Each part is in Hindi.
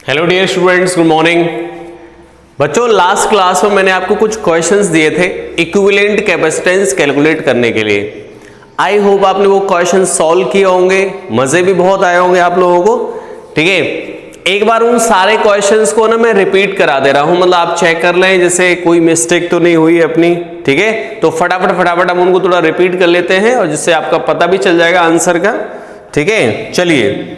Hello dear students, good morning. बच्चों, लास्ट क्लास में मैंने आपको कुछ क्वेश्चंस दिए थे इक्विवेलेंट कैपेसिटेंस कैलकुलेट करने के लिए। आई होप आपने वो क्वेश्चन सॉल्व किए होंगे, मजे भी बहुत आए होंगे आप लोगों को। ठीक है, एक बार उन सारे क्वेश्चंस को ना मैं रिपीट करा दे रहा हूं, मतलब आप चेक कर लें जैसे कोई मिस्टेक तो नहीं हुई अपनी। ठीक है, तो फटाफट हम उनको थोड़ा रिपीट कर लेते हैं और जिससे आपका पता भी चल जाएगा आंसर का। ठीक है, चलिए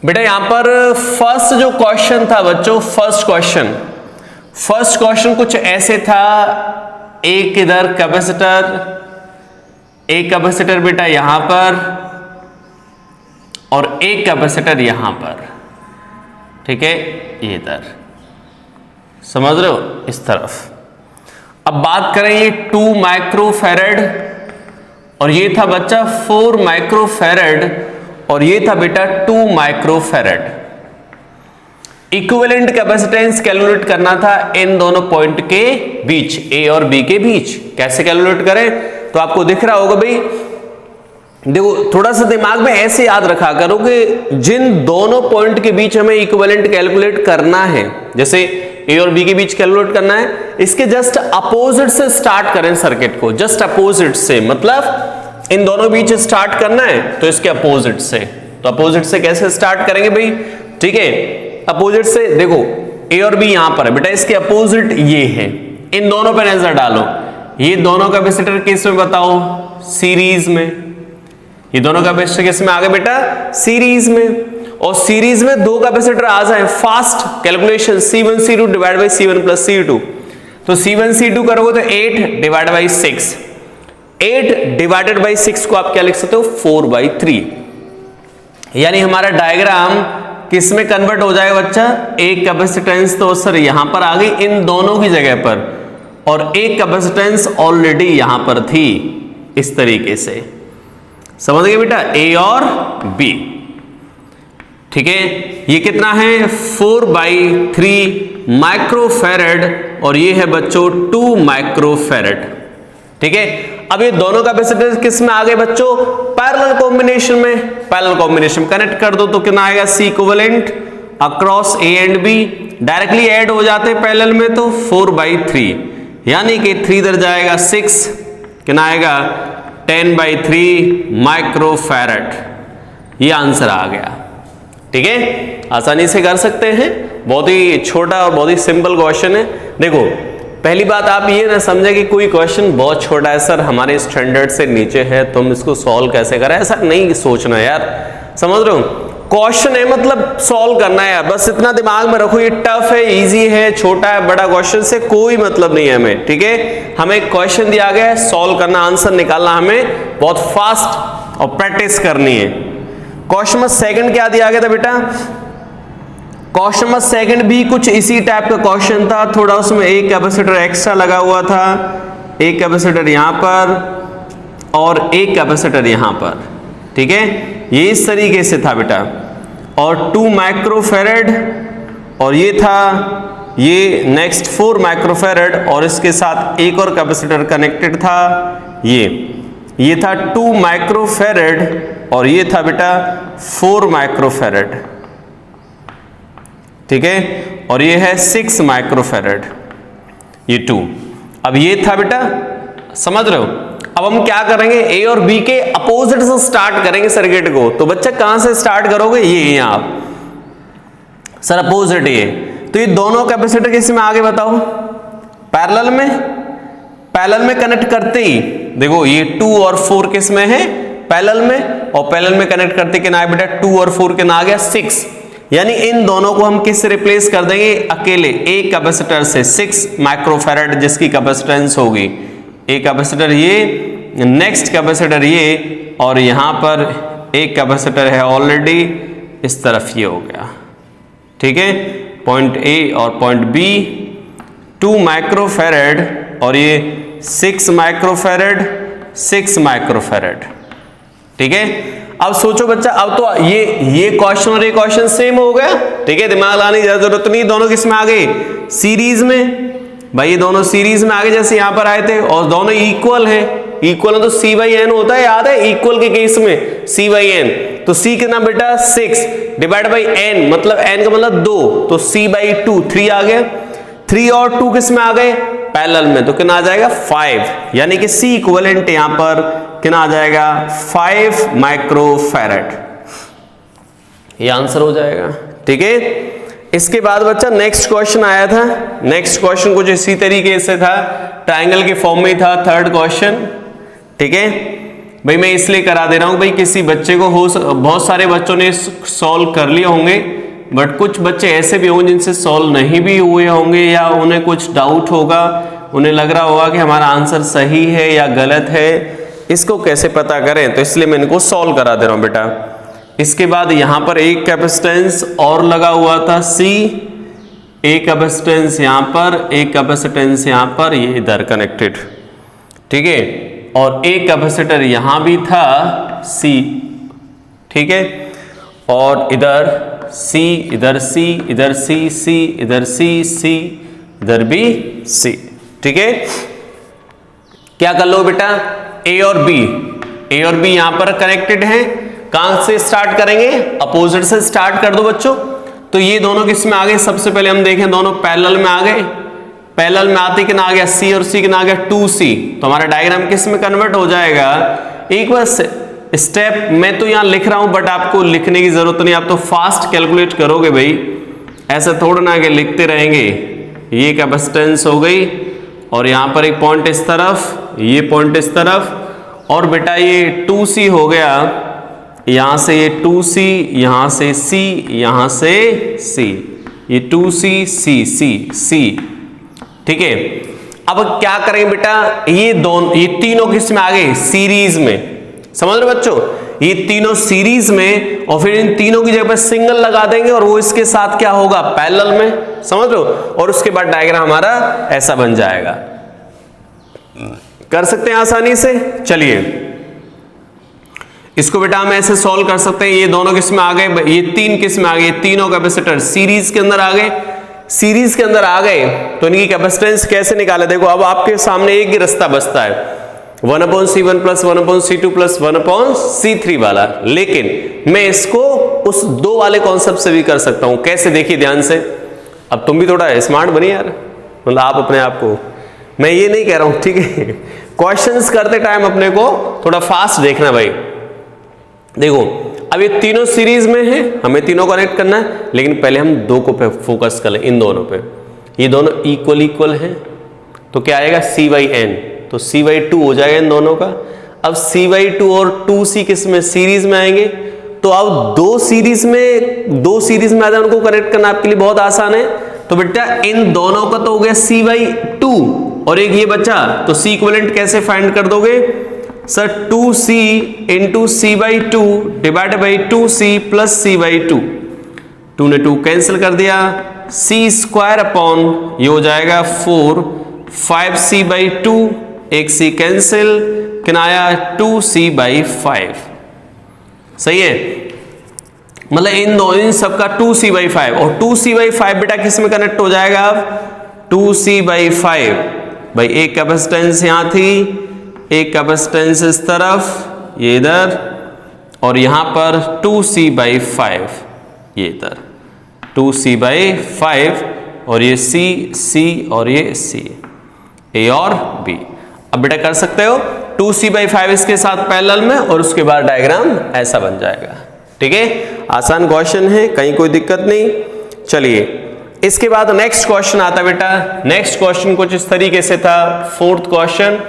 बेटा, यहां पर फर्स्ट जो क्वेश्चन था बच्चों, फर्स्ट क्वेश्चन कुछ ऐसे था। एक इधर कैपेसिटर, एक कैपेसिटर बेटा यहां पर और एक कैपेसिटर यहां पर। ठीक है, ये इधर समझ रहे हो, इस तरफ। अब बात करें ये 2 माइक्रोफैरड और ये था बच्चा 4 माइक्रोफैरड और ये था बेटा 2 माइक्रोफैरड। इक्विवेलेंट कैपेसिटेंस कैलकुलेट करना था इन दोनों पॉइंट के बीच, ए और बी के बीच। कैसे कैलकुलेट करें, तो आपको दिख रहा होगा भाई, देखो थोड़ा सा दिमाग में ऐसे याद रखा करो कि जिन दोनों पॉइंट के बीच हमें इक्विवेलेंट कैलकुलेट करना है, जैसे ए और बी के बीच कैलकुलेट करना है, इसके जस्ट अपोजिट से स्टार्ट करें सर्किट को, जस्ट अपोजिट से, मतलब इन दोनों बीच स्टार्ट करना है तो इसके अपोजिट से। तो अपोजिट से कैसे स्टार्ट करेंगे भाई? ठीक है, अपोजिट से देखो ए और बी यहां पर है बेटा, इसके अपोजिट ये है। इन दोनों पे नजर डालो, ये दोनों कैपेसिटर किस में बताओ? सीरीज में। ये दोनों कैपेसिटर किस में आ गए बेटा? सीरीज में। और सीरीज में दो कैपेसिटर आ जाए, fast calculation, C1 C2 divide by C1 plus C2। तो C1 C2 करोगे तो 8 डिवाइड बाई 6, 8 डिवाइडेड बाई 6 को आप क्या लिख सकते हो? 4/3। यानी हमारा डायग्राम किस में कन्वर्ट हो जाएगा बच्चा? एक कैपेसिटेंस तो सर यहां पर आ गई इन दोनों की जगह पर, और एक कैपेसिटेंस ऑलरेडी यहां पर थी, इस तरीके से। समझ गए बेटा, ए और बी। ठीक है, ये कितना है? 4/3 माइक्रोफैरड और ये है बच्चों 2 माइक्रोफैरड। ठीक है, अब ये दोनों कैपेसिटर किस में आ गए बच्चों? पैरेलल कॉम्बिनेशन में। पैरेलल कॉम्बिनेशन कनेक्ट कर दो तो कितना आएगा? C equivalent across A and B, directly add हो जाते हैं पैरेलल में, तो 4/3, यानी कि 3 इधर जाएगा 6, कितना आएगा? 10/3 माइक्रोफैरड। ये आंसर आ गया। ठीक है, आसानी से कर सकते हैं, बहुत ही छोटा और बहुत ही सिंपल क्वेश्चन है। देखो, पहली बात आप ये ना समझे कि कोई क्वेश्चन बहुत छोटा है, सर हमारे स्टैंडर्ड से नीचे है, तुम इसको सॉल्व कैसे करें, ऐसा नहीं सोचना यार। समझ रहे हो, क्वेश्चन है मतलब सॉल्व करना है यार, बस इतना दिमाग में रखो। ये टफ है, इजी है, छोटा है, बड़ा क्वेश्चन से कोई मतलब नहीं है हमें। ठीक है, हमें क्वेश्चन दिया गया है, सॉल्व करना, आंसर निकालना हमें बहुत फास्ट और प्रैक्टिस करनी है। क्वेश्चन नंबर सेकंड क्या दिया गया था बेटा? क्वेश्चन नंबर सेकंड भी कुछ इसी टाइप का क्वेश्चन था, थोड़ा उसमें एक कैपेसिटर एक्स्ट्रा लगा हुआ था, एक कैपेसिटर यहां पर और एक कैपेसिटर यहां पर। ठीक है, ये इस तरीके से था बेटा, और 2 माइक्रोफैरड और ये था, ये नेक्स्ट 4 माइक्रोफैरड और इसके साथ एक और कैपेसिटर कनेक्टेड था, ये था 2 माइक्रोफैरड और ये था बेटा 4 माइक्रोफैरड। ठीक है, और ये है 6 माइक्रोफैरड, ये 2। अब ये था बेटा, समझ रहे हो। अब हम क्या करेंगे? ए और बी के अपोजिट से स्टार्ट करेंगे सर्किट को। तो बच्चा कहां से स्टार्ट करोगे? ये यहां आप सर अपोजिट ये, तो ये दोनों कैपेसिटर किस में आगे बताओ? पैरेलल में। पैरेलल में कनेक्ट करते ही देखो ये 2 और 4 किस में है? पैरेलल में। और पैरेलल में कनेक्ट करते कितना है बेटा? 2 और 4 कितना आ गया? 6। यानी इन दोनों को हम किससे रिप्लेस कर देंगे? अकेले एक कैपेसिटर से, 6 माइक्रोफैरड जिसकी कैपेसिटेंस होगी। एक कैपेसिटर ये, नेक्स्ट कैपेसिटर ये, और यहां पर एक कैपेसिटर है ऑलरेडी, इस तरफ ये हो गया। ठीक है, पॉइंट ए और पॉइंट बी, 2 माइक्रोफैरड और ये 6 माइक्रोफैरड, 6 माइक्रोफैरड। ठीक है, अब सोचो बच्चा, अब तो ये क्वेश्चन और ये क्वेश्चन सेम हो गया। ठीक है, दिमाग लाने की जरूरत नहीं, दोनों किस में आ गए? सीरीज में। भाई ये दोनों सीरीज में आ गए, जैसे यहां पर आए थे, और दोनों इक्वल है। इक्वल तो C/N होता है, याद है? इक्वल के केस में C/N, तो C कितना बेटा 6 डिवाइड बाई n, मतलब n का मतलब 2, तो C बाई 2 3 आ गया। 3 और 2 किस में आ गए? पैरेलल में, तो कितना आ जाएगा 5, यानी कि C इक्विवेलेंट यहां पर कितना आ जाएगा 5 माइक्रोफैरड, ये आंसर हो जाएगा। ठीक है, इसके बाद बच्चा नेक्स्ट क्वेश्चन आया था। नेक्स्ट क्वेश्चन कुछ इसी तरीके से था, ट्रायंगल के फॉर्म में था, थर्ड क्वेश्चन। ठीक है भाई, मैं इसलिए करा दे रहा हूं भाई, किसी बच्चे को बहुत सारे बच्चों ने सॉल्व कर लिए होंगे, बट कुछ बच्चे ऐसे भी होंगे जिनसे सॉल्व नहीं भी हुए होंगे, या उन्हें कुछ डाउट होगा, उन्हें लग रहा होगा कि हमारा आंसर सही है या गलत है, इसको कैसे पता करें, तो इसलिए मैं इनको सॉल्व करा दे रहा हूं बेटा। इसके बाद यहां पर एक कैपेसिटेंस और लगा हुआ था C, एक कैपेसिटेंस यहां पर, एक कैपेसिटेंस यहां पर, ये इधर कनेक्टेड। ठीक है, और एक कैपेसिटर यहां भी था C। ठीक है, और इधर C, इधर C, इधर C, C, इधर C, C, इधर भी C। ठीक है, क्या कर लो बेटा, A और B, A और B यहां पर कनेक्टेड हैं। कहां से स्टार्ट करेंगे? अपोजिट से स्टार्ट कर दो बच्चों। तो ये दोनों किस में आ गए? सबसे पहले हम देखें, दोनों पैरेलल में आ गए। पैरेलल में आते कितना आ गया? C और C कितना आ गया? 2C। तो हमारा डायग्राम किस में कन्वर्ट हो जाएगा? एक बार स्टेप मैं तो यहां लिख रहा हूं, बट आपको लिखने की जरूरत नहीं, आप तो फास्ट कैलकुलेट करोगे भाई, ऐसा थोड़ा ना कि लिखते रहेंगे। ये कैपेसिटेंस हो गई, और यहां पर एक पॉइंट इस तरफ, ये पॉइंट इस तरफ, और बेटा ये 2C हो गया, यहां से ये 2C, यहां से C, यहां से C, ये 2C C C C। ठीक है, अब क्या करेंगे बेटा, ये तीनों किस में आ गए? सीरीज में। समझ रहे बच्चों, ये तीनों सीरीज में, और फिर इन तीनों की जगह पर सिंगल लगा देंगे, और वो इसके साथ क्या होगा? पैरेलल में। समझ लो, और उसके बाद डायग्राम हमारा ऐसा बन जाएगा। कर सकते हैं आसानी से। चलिए इसको बेटा हम ऐसे सॉल्व कर सकते हैं। ये दोनों किस में आ गए? ये तीन किस में आ गए? तीनों कैपेसिटर सीरीज के अंदर आ गए। सीरीज के अंदर आ गए तो इनकी कैपेसिटेंस कैसे निकाले? देखो, अब आपके सामने एक ही रास्ता बचता है, 1/C1 + 1/C2 + 1/C3 वाला। लेकिन मैं इसको उस 2 वाले कॉन्सेप्ट से भी कर सकता हूं। कैसे? देखिए ध्यान से। अब तुम भी थोड़ा स्मार्ट बनिए यार, मतलब आप अपने आप को, मैं ये नहीं कह रहा हूं, ठीक है, क्वेश्चंस करते टाइम अपने को थोड़ा फास्ट देखना भाई। देखो, अब ये तीनों सीरीज में है, हमें तीनों कनेक्ट करना है, लेकिन पहले हम 2 को पे फोकस कर लें, इन दोनों पे। ये दोनों इक्वल हैं, तो क्या आएगा? C/n, तो C/2 हो जाएगा इन दोनों का। अब C/2 और 2C किस में? सीरीज में आएंगे। तो अब 2 सीरीज में आ जाए, उनको कनेक्ट करना आपके लिए बहुत आसान है। तो बेटा इन दोनों का तो हो गया C/2, और एक ये बचा, तो C इक्विवेलेंट कैसे फाइंड कर दोगे? Sir 2C × C/2 divide by 2C + C/2, 2 ने 2 कैंसिल कर दिया, C² अपॉन ये हो जाएगा 4, 5C/2, एक C कैंसिल, कितना आया? 2C/5। सही है, मतलब इन सबका 2C/5, और 2C/5 बेटा किस में कनेक्ट हो जाएगा? अब 2C/5 भाई, एक कैपेसिटेंस यहां थी, एक कैपेसिटेंस इस तरफ, ये इधर, और यहां पर 2C/5, ये इधर 2C/5, और ये C और ये C, A और B। अब बेटा कर सकते हो 2C/5 इसके साथ पैरेलल में, और उसके बाद डायग्राम ऐसा बन जाएगा। ठीक है, आसान क्वेश्चन है, कहीं कोई दिक्कत नहीं। चलिए इसके बाद नेक्स्ट क्वेश्चन आता बेटा। नेक्स्ट क्वेश्चन कुछ इस तरीके से था, 4th क्वेश्चन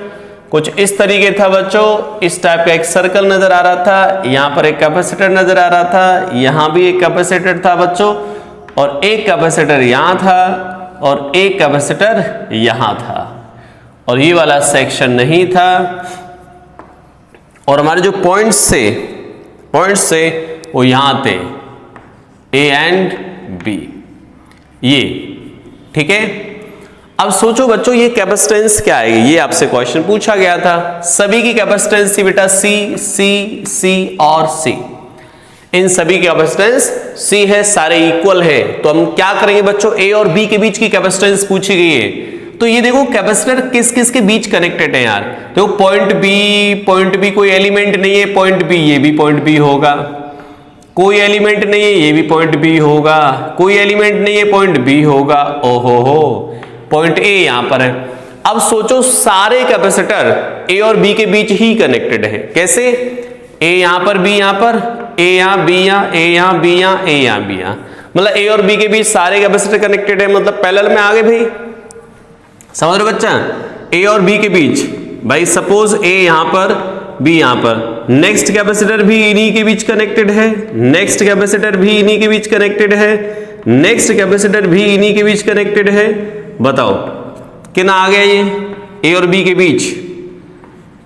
कुछ इस तरीके था बच्चों। इस टाइप का एक सर्कल नजर आ रहा था, यहां पर एक कैपेसिटर नजर आ रहा था, यहां भी एक कैपेसिटर था बच्चों, और एक कैपेसिटर यहां था, और एक कैपेसिटर यहां था, और ये वाला सेक्शन नहीं था। और हमारे जो पॉइंट्स थे वो यहां थे, A एंड B, ये। ठीक है, अब सोचो बच्चों, ये कैपेसिटेंस क्या है? ये आपसे क्वेश्चन पूछा गया था। सभी की कैपेसिटेंस थी बेटा C और C। इन सभी की कैपेसिटेंस C है, सारे इक्वल है। तो हम क्या करेंगे बच्चों? A और B के बीच की कैपेसिटेंस पूछी गई है, तो ये देखो कैपेसिटर किस किस के बीच कनेक्टेड है यार। देखो पॉइंट बी कोई एलिमेंट नहीं है, पॉइंट बी, ये भी पॉइंट बी होगा, कोई एलिमेंट नहीं है, ये भी पॉइंट बी होगा, कोई एलिमेंट नहीं है, पॉइंट बी होगा। ओहो हो, पॉइंट ए यहां पर है। अब सोचो सारे कैपेसिटर ए और बी के बीच ही कनेक्टेड है। कैसे? ए यहां पर, बी यहां पर, ए यहां, बी यहां, ए यहां, बी यहां, ए यहां, बी यहां, मतलब ए और बी के बीच सारे कैपेसिटर कनेक्टेड है, मतलब पैरेलल में आ गए भाई। समझ रहे बच्चा? ए और बी के बीच भाई, सपोज ए यहां पर, बी यहां पर, नेक्स्ट कैपेसिटर भी इन्हीं के बीच कनेक्टेड है, नेक्स्ट कैपेसिटर भी इन्हीं के बीच कनेक्टेड है, नेक्स्ट कैपेसिटर भी इन्हीं के बीच कनेक्टेड है। बताओ कितना आ गया ये ए और बी के बीच?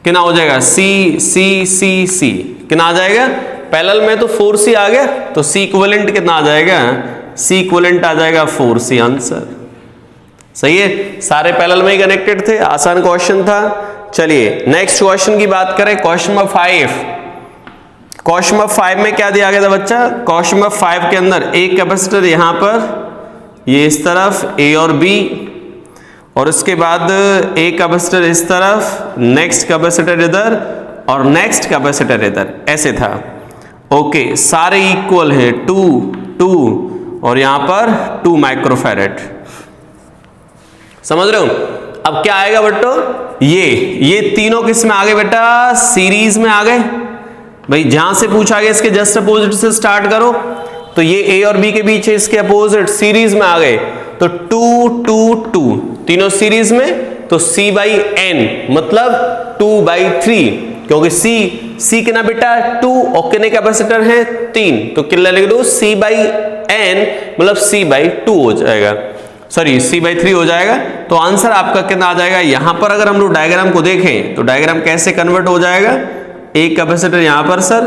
कितना हो जाएगा? सी सी सी सी। कितना आ जाएगा? पैरेलल में तो 4C आ गया, तो सी इक्विवेलेंट कितना आ जाएगा? सी इक्विवेलेंट आ जाएगा 4C। आंसर सही है, सारे पैरेलल में ही कनेक्टेड थे, आसान क्वेश्चन था। चलिए नेक्स्ट क्वेश्चन की बात करें, क्वेश्चन नंबर 5। क्वेश्चन नंबर 5 में क्या दिया गया था बच्चा? क्वेश्चन नंबर 5 के अंदर एक कैपेसिटर यहां पर, ये इस तरफ ए और बी, और उसके बाद एक कैपेसिटर इस तरफ, नेक्स्ट कैपेसिटर इधर और नेक्स्ट कैपेसिटर इधर, ऐसे था। ओके, सारे इक्वल हैं, 2 2 और यहां पर 2 माइक्रोफैरेड। समझ रहे हो? अब क्या आएगा बट्टो? ये तीनों किस में आ गए बेटा? सीरीज में आ गए भाई। जहां से पूछा गया इसके जस्ट अपोजिट से स्टार्ट करो, तो ये ए और बी के बीच है, इसके अपोजिट सीरीज में आ गए, तो 2 2 2 तीनों सीरीज में, तो C बाई एन मतलब 2/3, क्योंकि C कितना बेटा? 2 और कितने कैपेसिटर हैं? 3, तो कितना लिख दो? C बाई एन मतलब C/2 हो जाएगा, सॉरी C/3 हो जाएगा। तो आंसर आपका कितना आ जाएगा? यहां पर अगर हम लोग डायग्राम को देखें तो डायग्राम कैसे कन्वर्ट हो जाएगा? एक कैपेसिटर यहां पर सर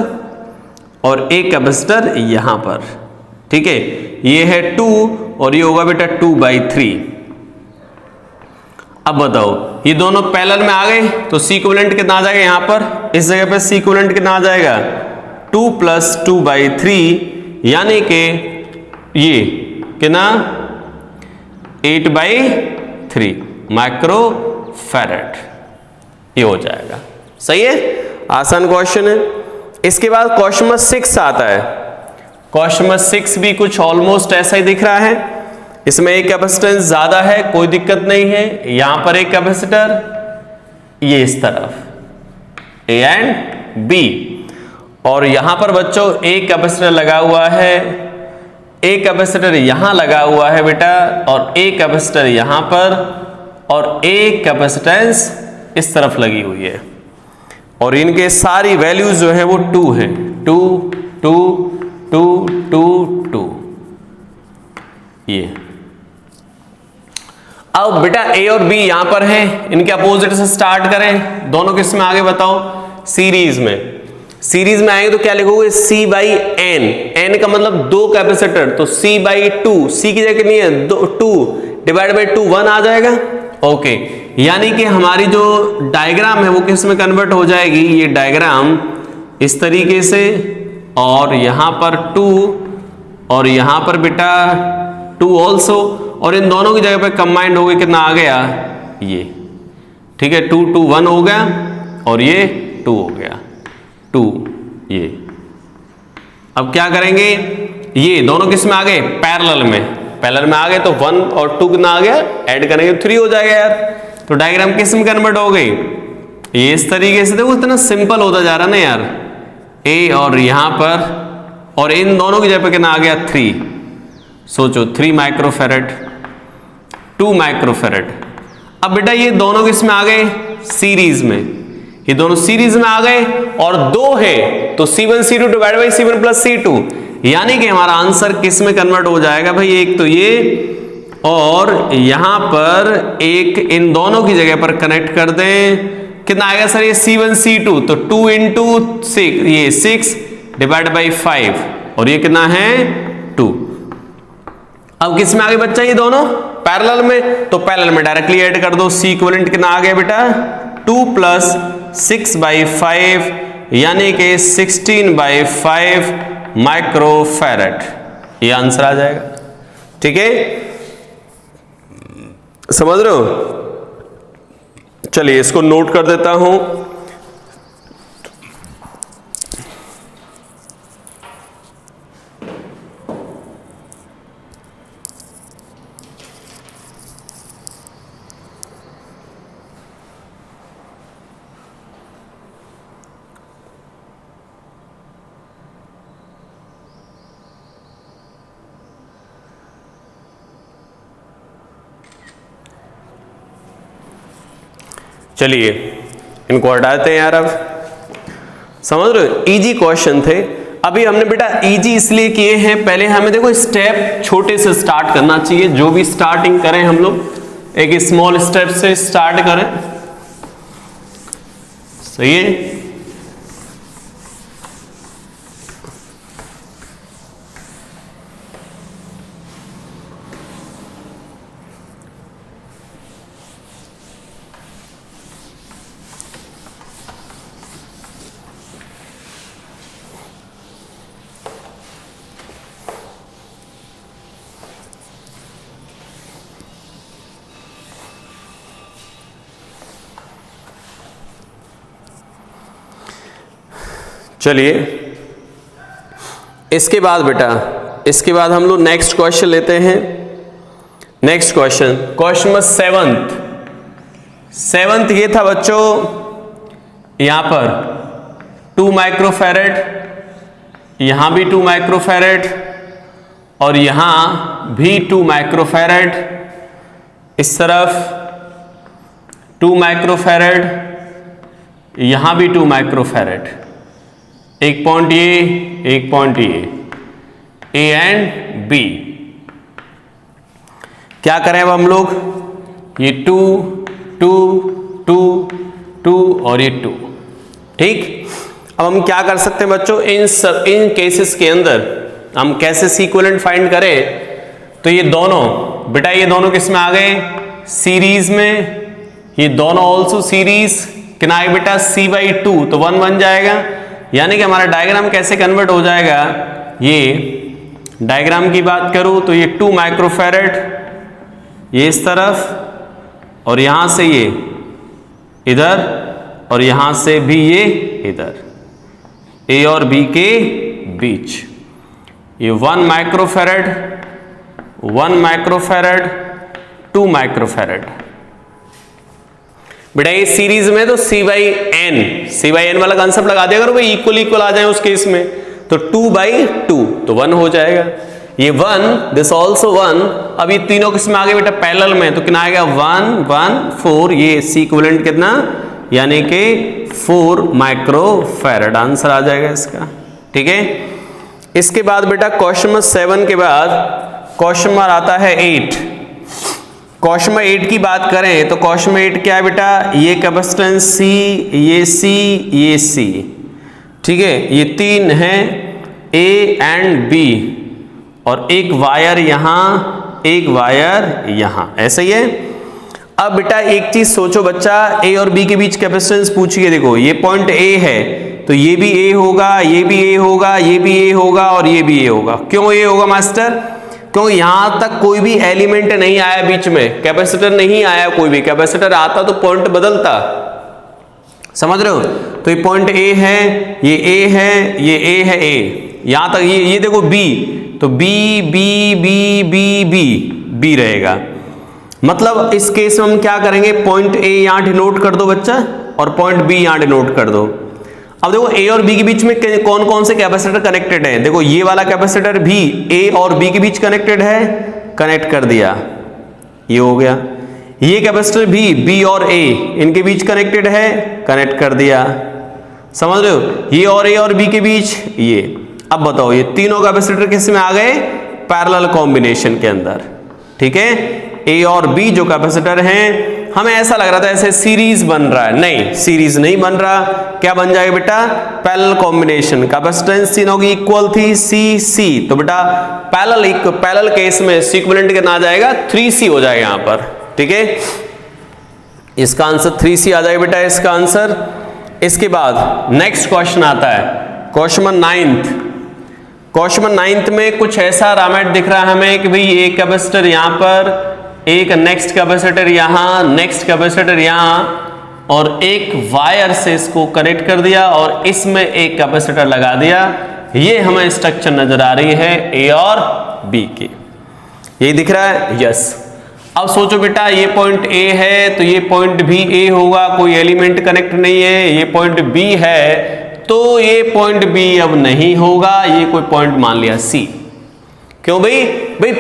और एक कैपेसिटर यहां पर, ठीक है, ये है 2 और ये होगा बेटा 2/3। अब बताओ ये दोनों पैरेलल में आ गए, तो C इक्विवेलेंट कितना आ जाएगा? यहां पर इस जगह पे C इक्विवेलेंट कितना आ जाएगा? 2 + 2/3 यानी कि ये कितना? 8/3 माइक्रोफैरेड, ये हो जाएगा। सही है, आसान क्वेश्चन है। इसके बाद क्वेश्चन नंबर 6 आता है। क्वेश्चन नंबर 6 भी कुछ ऑलमोस्ट ऐसा ही दिख रहा है। इसमें एक कैपेसिटेंस ज्यादा है, कोई दिक्कत नहीं है। यहां पर एक कैपेसिटर, ये इस तरफ ए एंड बी, और यहां पर बच्चों एक कैपेसिटर लगा हुआ है, एक कैपेसिटर यहां लगा हुआ है बेटा, और एक कैपेसिटर यहां पर, और एक कैपेसिटेंस इस तरफ लगी हुई है, और इनके सारी वैल्यूज जो है वो 2 है, 2 2 2 2 2। ये अब बेटा ए और बी यहां पर है, इनके अपोजिट से स्टार्ट करें, दोनों किस में आगे बताओ? सीरीज में। सीरीज में आएंगे तो क्या लिखोगे? C बाई एन, एन का मतलब 2 कैपेसिटर, तो C/2, C की जगह नहीं है 2 डिवाइड बाई 2 1 आ जाएगा। ओके, यानी कि हमारी जो डायग्राम है वो किस में कन्वर्ट हो जाएगी? ये डायग्राम इस तरीके से, और यहां पर 2 और यहां पर बेटा 2 ऑल्सो, और इन दोनों की जगह पे कंबाइंड हो गए, कितना आ गया? ये, ठीक है, 2 2 1 हो गया, और ये 2 हो गया, 2 ये। अब क्या करेंगे? ये दोनों किस में आ गए? पैरेलल में। पैरेलल में आ गए तो 1 और 2 कितना आ गया? ऐड करेंगे 3 हो जाएगा यार। तो डायग्राम किस में कन्वर्ट हो गई? ये इस तरीके से। देखो इतना सिंपल होता जा रहा ना यार। ए और यहां पर, और इन दोनों की जगह पे कितना आ गया? 3। सोचो 3 माइक्रोफैरेड, 2 माइक्रोफैरेड। अब बेटा ये दोनों किस में आ गए? सीरीज में। ये दोनों सीरीज में आ गए, और 2 है तो C1 C2 divide by C1 + C2, यानी कि हमारा आंसर किस में कन्वर्ट हो जाएगा भाई? एक तो ये, और यहां पर एक इन दोनों की जगह पर कनेक्ट कर दें, कितना आएगा सर? ये C1 C2, तो 2 × 6, ये 6 डिवाइड बाई 5, और ये कितना है? 2। अब किस में आ गए बच्चा? ये दोनों पैरेलल में, तो पैरेलल में डायरेक्टली ऐड कर दो। C इक्विवेलेंट कितना आ गया बेटा? 2 + 6/5 यानी कि 16/5 माइक्रोफैरेड, ये आंसर आ जाएगा। ठीक है, समझ रहे हो? चलिए इसको नोट कर देता हूं। चलिए इनको हटाते हैं यार। अब समझ रहे हो, इजी क्वेश्चन थे। अभी हमने बेटा इजी इसलिए किए हैं, पहले हमें देखो स्टेप छोटे से स्टार्ट करना चाहिए। जो भी स्टार्टिंग करें हम लोग एक स्मॉल स्टेप से स्टार्ट करें, सही है। चलिए इसके बाद बेटा, इसके बाद हम लोग नेक्स्ट क्वेश्चन लेते हैं। Next question, question number seventh ये था बच्चों, यहां पर 2 माइक्रोफैरेड, यहां भी 2 माइक्रोफैरेड और यहां भी 2 माइक्रोफैरेड, इस तरफ 2 माइक्रोफैरेड, यहां भी 2 माइक्रोफैरेड। एक पॉइंट ये, एक पॉइंट ये, ए एंड बी। क्या करें अब हम लोग, ये 2 2 2 2 और ये 2, ठीक। अब हम क्या कर सकते हैं बच्चों, इन केसेस के अंदर हम कैसे सीक्वेंट फाइंड करें। तो ये दोनों बेटा, ये दोनों किस में आ गए, सीरीज में। ये दोनों ऑल्सो सीरीज, कितना आएगा बेटा, c/2, तो 1 बन जाएगा। यानी कि हमारा डायग्राम कैसे कन्वर्ट हो जाएगा, ये डायग्राम की बात करूं तो ये 2 माइक्रोफैरेड ये इस तरफ, और यहां से ये इधर, और यहां से भी ये इधर, ए और बी के बीच। ये 1 माइक्रोफैरेड 1 माइक्रोफैरेड 2 माइक्रोफैरेड। बेटा ये सीरीज में तो C/N वाला कंसेप्ट लगा दिया करो भाई, इक्वल इक्वल आ जाए उस केस में, तो 2/2 तो 1 हो जाएगा। ये 1, दिस ऑल्सो 1। अब ये तीनों किस में आ गए बेटा, पैरेलल में, तो कितना आएगा 1 1 4, ये C इक्विवेलेंट कितना, यानी कि 4 माइक्रोफैरेड आंसर आ जाएगा इसका, ठीक है। इसके बाद बेटा क्वेश्चन नंबर 7 के बाद क्वेश्चन नंबर आता है 8। क्वेश्चन नंबर 8 की बात करें तो क्वेश्चन नंबर 8 क्या है बेटा, ये कैपेसिटेंस C, ये C, ये C, ठीक है। ये 3 हैं, A एंड B, और एक वायर यहां, एक वायर यहां, ऐसा ही है। अब बेटा एक चीज सोचो बच्चा, A और B के बीच कैपेसिटेंस पूछिए। देखो ये पॉइंट A है, तो ये भी A होगा, ये भी A होगा, ये भी A होगा, और ये भी A होगा। क्यों A होगा मास्टर, क्योंकि यहां तक कोई भी एलिमेंट नहीं आया बीच में, कैपेसिटर नहीं आया कोई भी। कैपेसिटर आता तो पॉइंट बदलता, समझ रहे हो। तो ये पॉइंट A है, ये A है, ये A है, A यहां तक। ये देखो B, तो B B B B B B रहेगा। मतलब इस केस में हम क्या करेंगे, पॉइंट A यहां डिनोट कर दो बच्चा, और पॉइंट B यहां डिनोट कर दो। अब देखो A और B के बीच में कौन कौन से कैपेसिटर कनेक्टेड हैं। देखो ये वाला कैपेसिटर भी A और B के बीच कनेक्टेड है, कनेक्ट कर दिया, ये हो गया। ये कैपेसिटर भी B और A इनके बीच कनेक्टेड है, कनेक्ट कर दिया, समझ रहे हो। ये और A और B के बीच ये। अब बताओ ये तीनों कैपेसिटर किस में आ गए, पैरेलल कॉम्बिनेशन के अंदर, ठीक है। A और B जो कैपेसिटर हैं, हमें ऐसा लग रहा था ऐसे सीरीज बन रहा है, नहीं सीरीज नहीं बन रहा। क्या बन जाएगा बेटा, पैरेलल कॉम्बिनेशन। कैपेसिटेंस तीनों की इक्वल थी, C तो बेटा पैरेलल केस में इक्विवेलेंट कितना आ जाएगा, 3C हो जाएगा यहां पर, ठीक है। इसका आंसर 3C आ जाएगा बेटा इसका आंसर। इसके बाद नेक्स्ट क्वेश्चन आता है, क्वेश्चन नंबर 9। क्वेश्चन नंबर 9 में कुछ ऐसा रामेट दिख रहा है हमें कि भाई एक कैपेसिटर यहां पर, एक नेक्स्ट कैपेसिटर यहां, नेक्स्ट कैपेसिटर यहां, और एक वायर से इसको कनेक्ट कर दिया, और इसमें एक कैपेसिटर लगा दिया। ये हमें स्ट्रक्चर नजर आ रही है A और B की, यही दिख रहा है, यस। अब सोचो बेटा ये पॉइंट A है, तो ये पॉइंट भी A होगा, कोई एलिमेंट कनेक्ट नहीं है। ये पॉइंट B है, तो ये पॉइंट B अब नहीं होगा, ये कोई पॉइंट मान लिया C। क्यों भाई,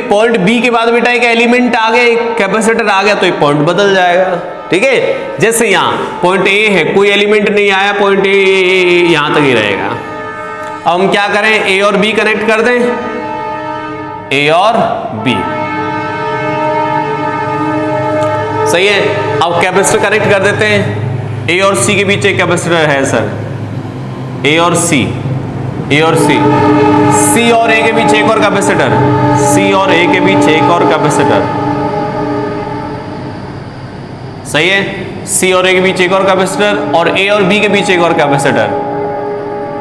पॉइंट B के बाद बेटा एक एलिमेंट आ गया, एक कैपेसिटर आ गया, तो ये पॉइंट बदल जाएगा, ठीक है। जैसे यहां पॉइंट ए है, कोई एलिमेंट नहीं आया, पॉइंट ए यहां तक ही रहेगा। अब हम क्या करें, ए और बी कनेक्ट कर दें, ए और बी, सही है। अब कैपेसिटर कनेक्ट कर देते हैं, ए और सी के बीच एक कैपेसिटर है सर, ए और सी, ए और सी, सी और ए के बीच एक और कैपेसिटर, सी और ए के बीच एक और कैपेसिटर, सही है। सी और ए के बीच एक और कैपेसिटर और ए और बी के बीच एक और कैपेसिटर,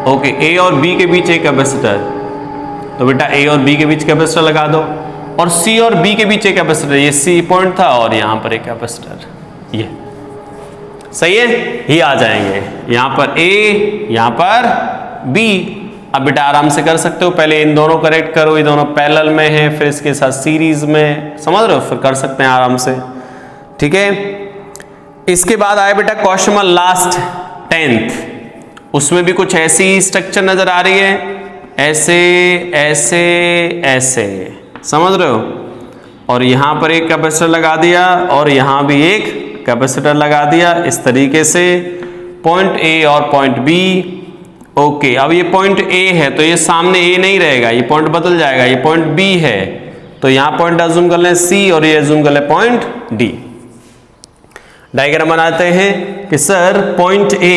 ओके, ए और बी के बीच एक कैपेसिटर, तो बेटा ए और बी के बीच कैपेसिटर लगा दो, और सी और बी के बीच एक कैपेसिटर, ये सी पॉइंट था और यहां पर एक कैपेसिटर, ये सही है। ये आ जाएंगे यहां पर ए, यहां पर बी। अब बेटा आराम से कर सकते हो, पहले इन दोनों कनेक्ट करो, ये दोनों पैरेलल में है, फिर इसके साथ सीरीज में, समझ रहे हो, फिर कर सकते हैं आराम से, ठीक है। इसके बाद आए बेटा क्वेश्चन नंबर लास्ट 10th, उसमें भी कुछ ऐसी स्ट्रक्चर नजर आ रही है, ऐसे ऐसे ऐसे, समझ रहे हो, और यहां पर एक कैपेसिटर लगा दिया और यहां भी एक कैपेसिटर लगा दिया, इस तरीके से पॉइंट ए और पॉइंट बी, ओके। अब ये पॉइंट ए है तो ये सामने ए नहीं रहेगा, ये पॉइंट बदल जाएगा, ये पॉइंट बी है, तो यहां पॉइंट अज्यूम कर लें सी और ये अज्यूम कर लें पॉइंट डी। डायग्राम बनाते हैं कि सर पॉइंट ए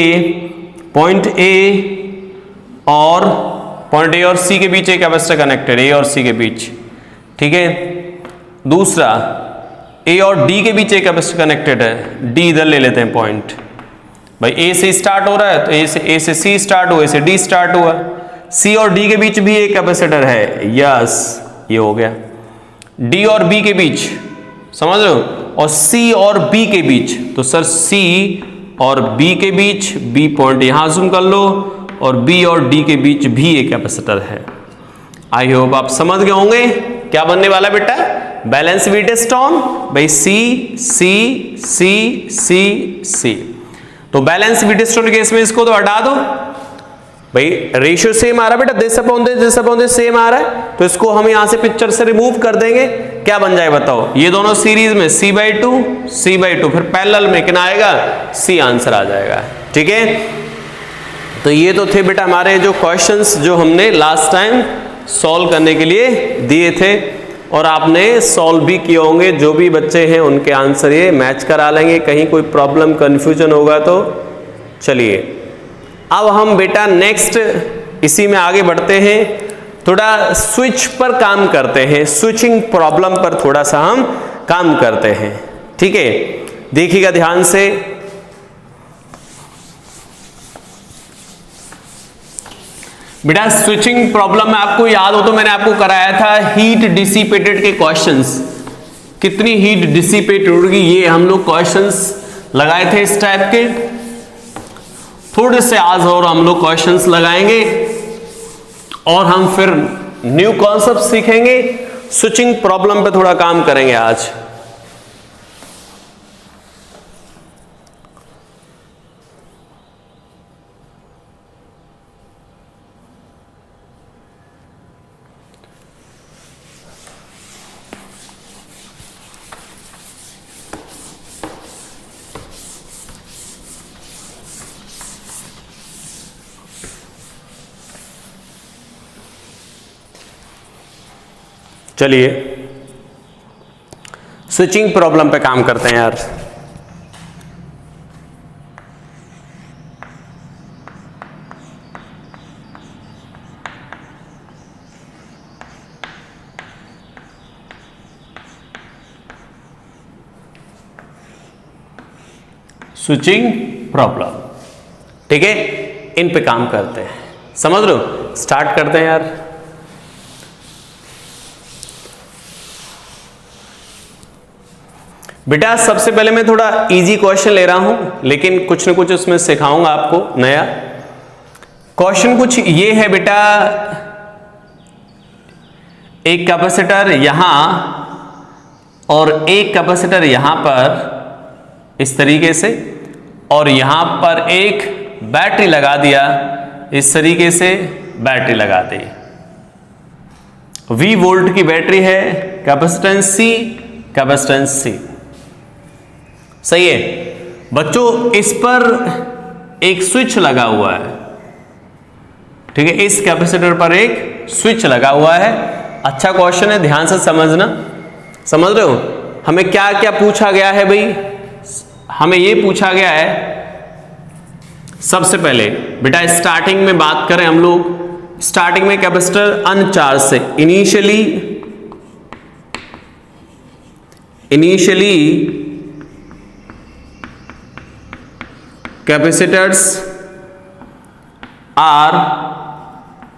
और पॉइंट ए और सी के बीच एक कैपेसिटर कनेक्टेड, ए और सी के बीच, ठीक है। दूसरा ए और डी के बीच एक कैपेसिटर कनेक्टेड है, डी इधर ले लेते हैं पॉइंट, भाई ए से स्टार्ट हो रहा है तो ए से सी स्टार्ट हुआ, ए से डी स्टार्ट हुआ, सी और डी के बीच भी एक कैपेसिटर है, यस, ये हो गया। डी और बी के बीच, समझ रहे हो, और सी और बी के बीच, तो सर सी और बी के बीच, बी पॉइंट यहां जूम कर लो, और बी और डी के बीच भी एक कैपेसिटर है। आई होप आप समझ गए होंगे क्या बनने वाला बेटा, बैलेंस वीटस्टोन, भाई सी सी सी सी सी। तो बैलेंस वीटस्टोन केस में इसको तो हटा दो, भाई रेशियो सेम आ रहा है बेटा, दिस अपॉन दिस सेम आ रहा है, तो इसको हम यहां से पिक्चर से रिमूव कर देंगे, क्या बन जाए बताओ, ये दोनों सीरीज में c/2, फिर पैरेलल में कितना आएगा, सी आंसर आ जाएगा, ठीक है। तो ये तो थे बेटा हमारे जो क्वेश्चंस जो हमने लास्ट टाइम सॉल्व करने के लिए दिए थे, और आपने सॉल्व भी किए होंगे, जो भी बच्चे हैं उनके आंसर ये मैच करा लेंगे, कहीं कोई प्रॉब्लम कंफ्यूजन होगा तो। चलिए अब हम बेटा नेक्स्ट इसी में आगे बढ़ते हैं, थोड़ा स्विच पर काम करते हैं, स्विचिंग प्रॉब्लम पर थोड़ा सा हम काम करते हैं, ठीक है। देखिएगा ध्यान से, बेटा स्विचिंग प्रॉब्लम में आपको याद हो तो मैंने आपको कराया था हीट डिसिपेटेड के क्वेश्चंस, कितनी हीट डिसिपेट होगी, ये हम लोग क्वेश्चंस लगाए थे इस टाइप के। थोड़े से आज और हम लोग क्वेश्चंस लगाएंगे और हम फिर न्यू कॉन्सेप्ट सीखेंगे, स्विचिंग प्रॉब्लम पे थोड़ा काम करेंगे आज। चलिए स्विचिंग प्रॉब्लम पे काम करते हैं यार। स्विचिंग प्रॉब्लम, ठीक है, इन पे काम करते हैं, समझ लो। स्टार्ट करते हैं यार। बेटा सबसे पहले मैं थोड़ा इजी क्वेश्चन ले रहा हूं, लेकिन कुछ ना कुछ उसमें सिखाऊंगा आपको नया। क्वेश्चन कुछ ये है बेटा, एक कैपेसिटर यहां और एक कैपेसिटर यहां पर इस तरीके से, और यहां पर एक बैटरी लगा दिया इस तरीके से, बैटरी लगा दी, V वोल्ट की बैटरी है, कैपेसिटेंस C, कैपेसिटेंस C, सही है बच्चों, इस पर एक स्विच लगा हुआ है, ठीक है, इस कैपेसिटर पर एक स्विच लगा हुआ है। अच्छा क्वेश्चन है, ध्यान से समझना। समझ रहे हो हमें क्या क्या पूछा गया है भाई? हमें ये पूछा गया है सबसे पहले बेटा, स्टार्टिंग में बात करें हम लोग, स्टार्टिंग में कैपेसिटर अनचार्ज से, initially capacitors are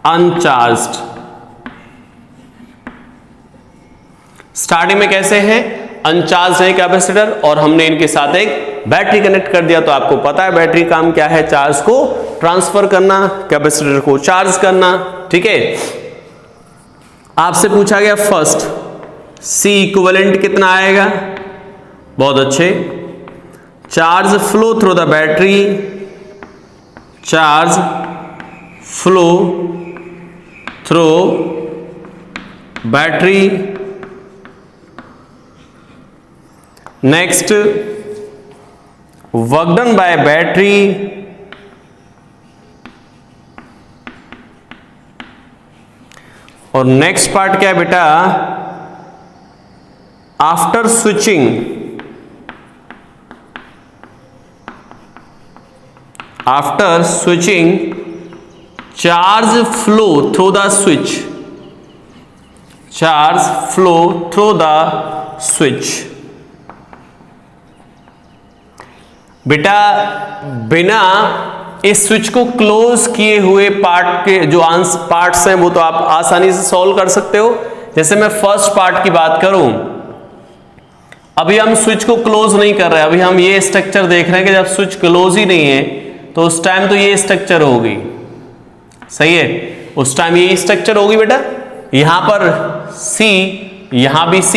uncharged. Starting में कैसे है? अनचार्ज है कैपेसिटर और हमने इनके साथ एक बैटरी कनेक्ट कर दिया। तो आपको पता है बैटरी काम क्या है? चार्ज को ट्रांसफर करना, कैपेसिटर को चार्ज करना, ठीक है। आपसे पूछा गया फर्स्ट C इक्विवेलेंट कितना आएगा? बहुत अच्छे, charge flow through the battery, charge flow through battery. Next, work done by battery और नेक्स्ट पार्ट क्या है बेटा? After switching charge flow through the switch, charge flow through the switch. बेटा बिना इस स्विच को क्लोज किए हुए पार्ट के जो पार्ट्स हैं वो तो आप आसानी से सॉल्व कर सकते हो। जैसे मैं फर्स्ट पार्ट की बात करूं, अभी हम स्विच को क्लोज नहीं कर रहे, अभी हम ये स्ट्रक्चर देख रहे हैं कि जब स्विच क्लोज ही नहीं है तो उस टाइम तो ये स्ट्रक्चर होगी, सही है, उस टाइम ये स्ट्रक्चर होगी बेटा। यहां पर C, यहां भी C,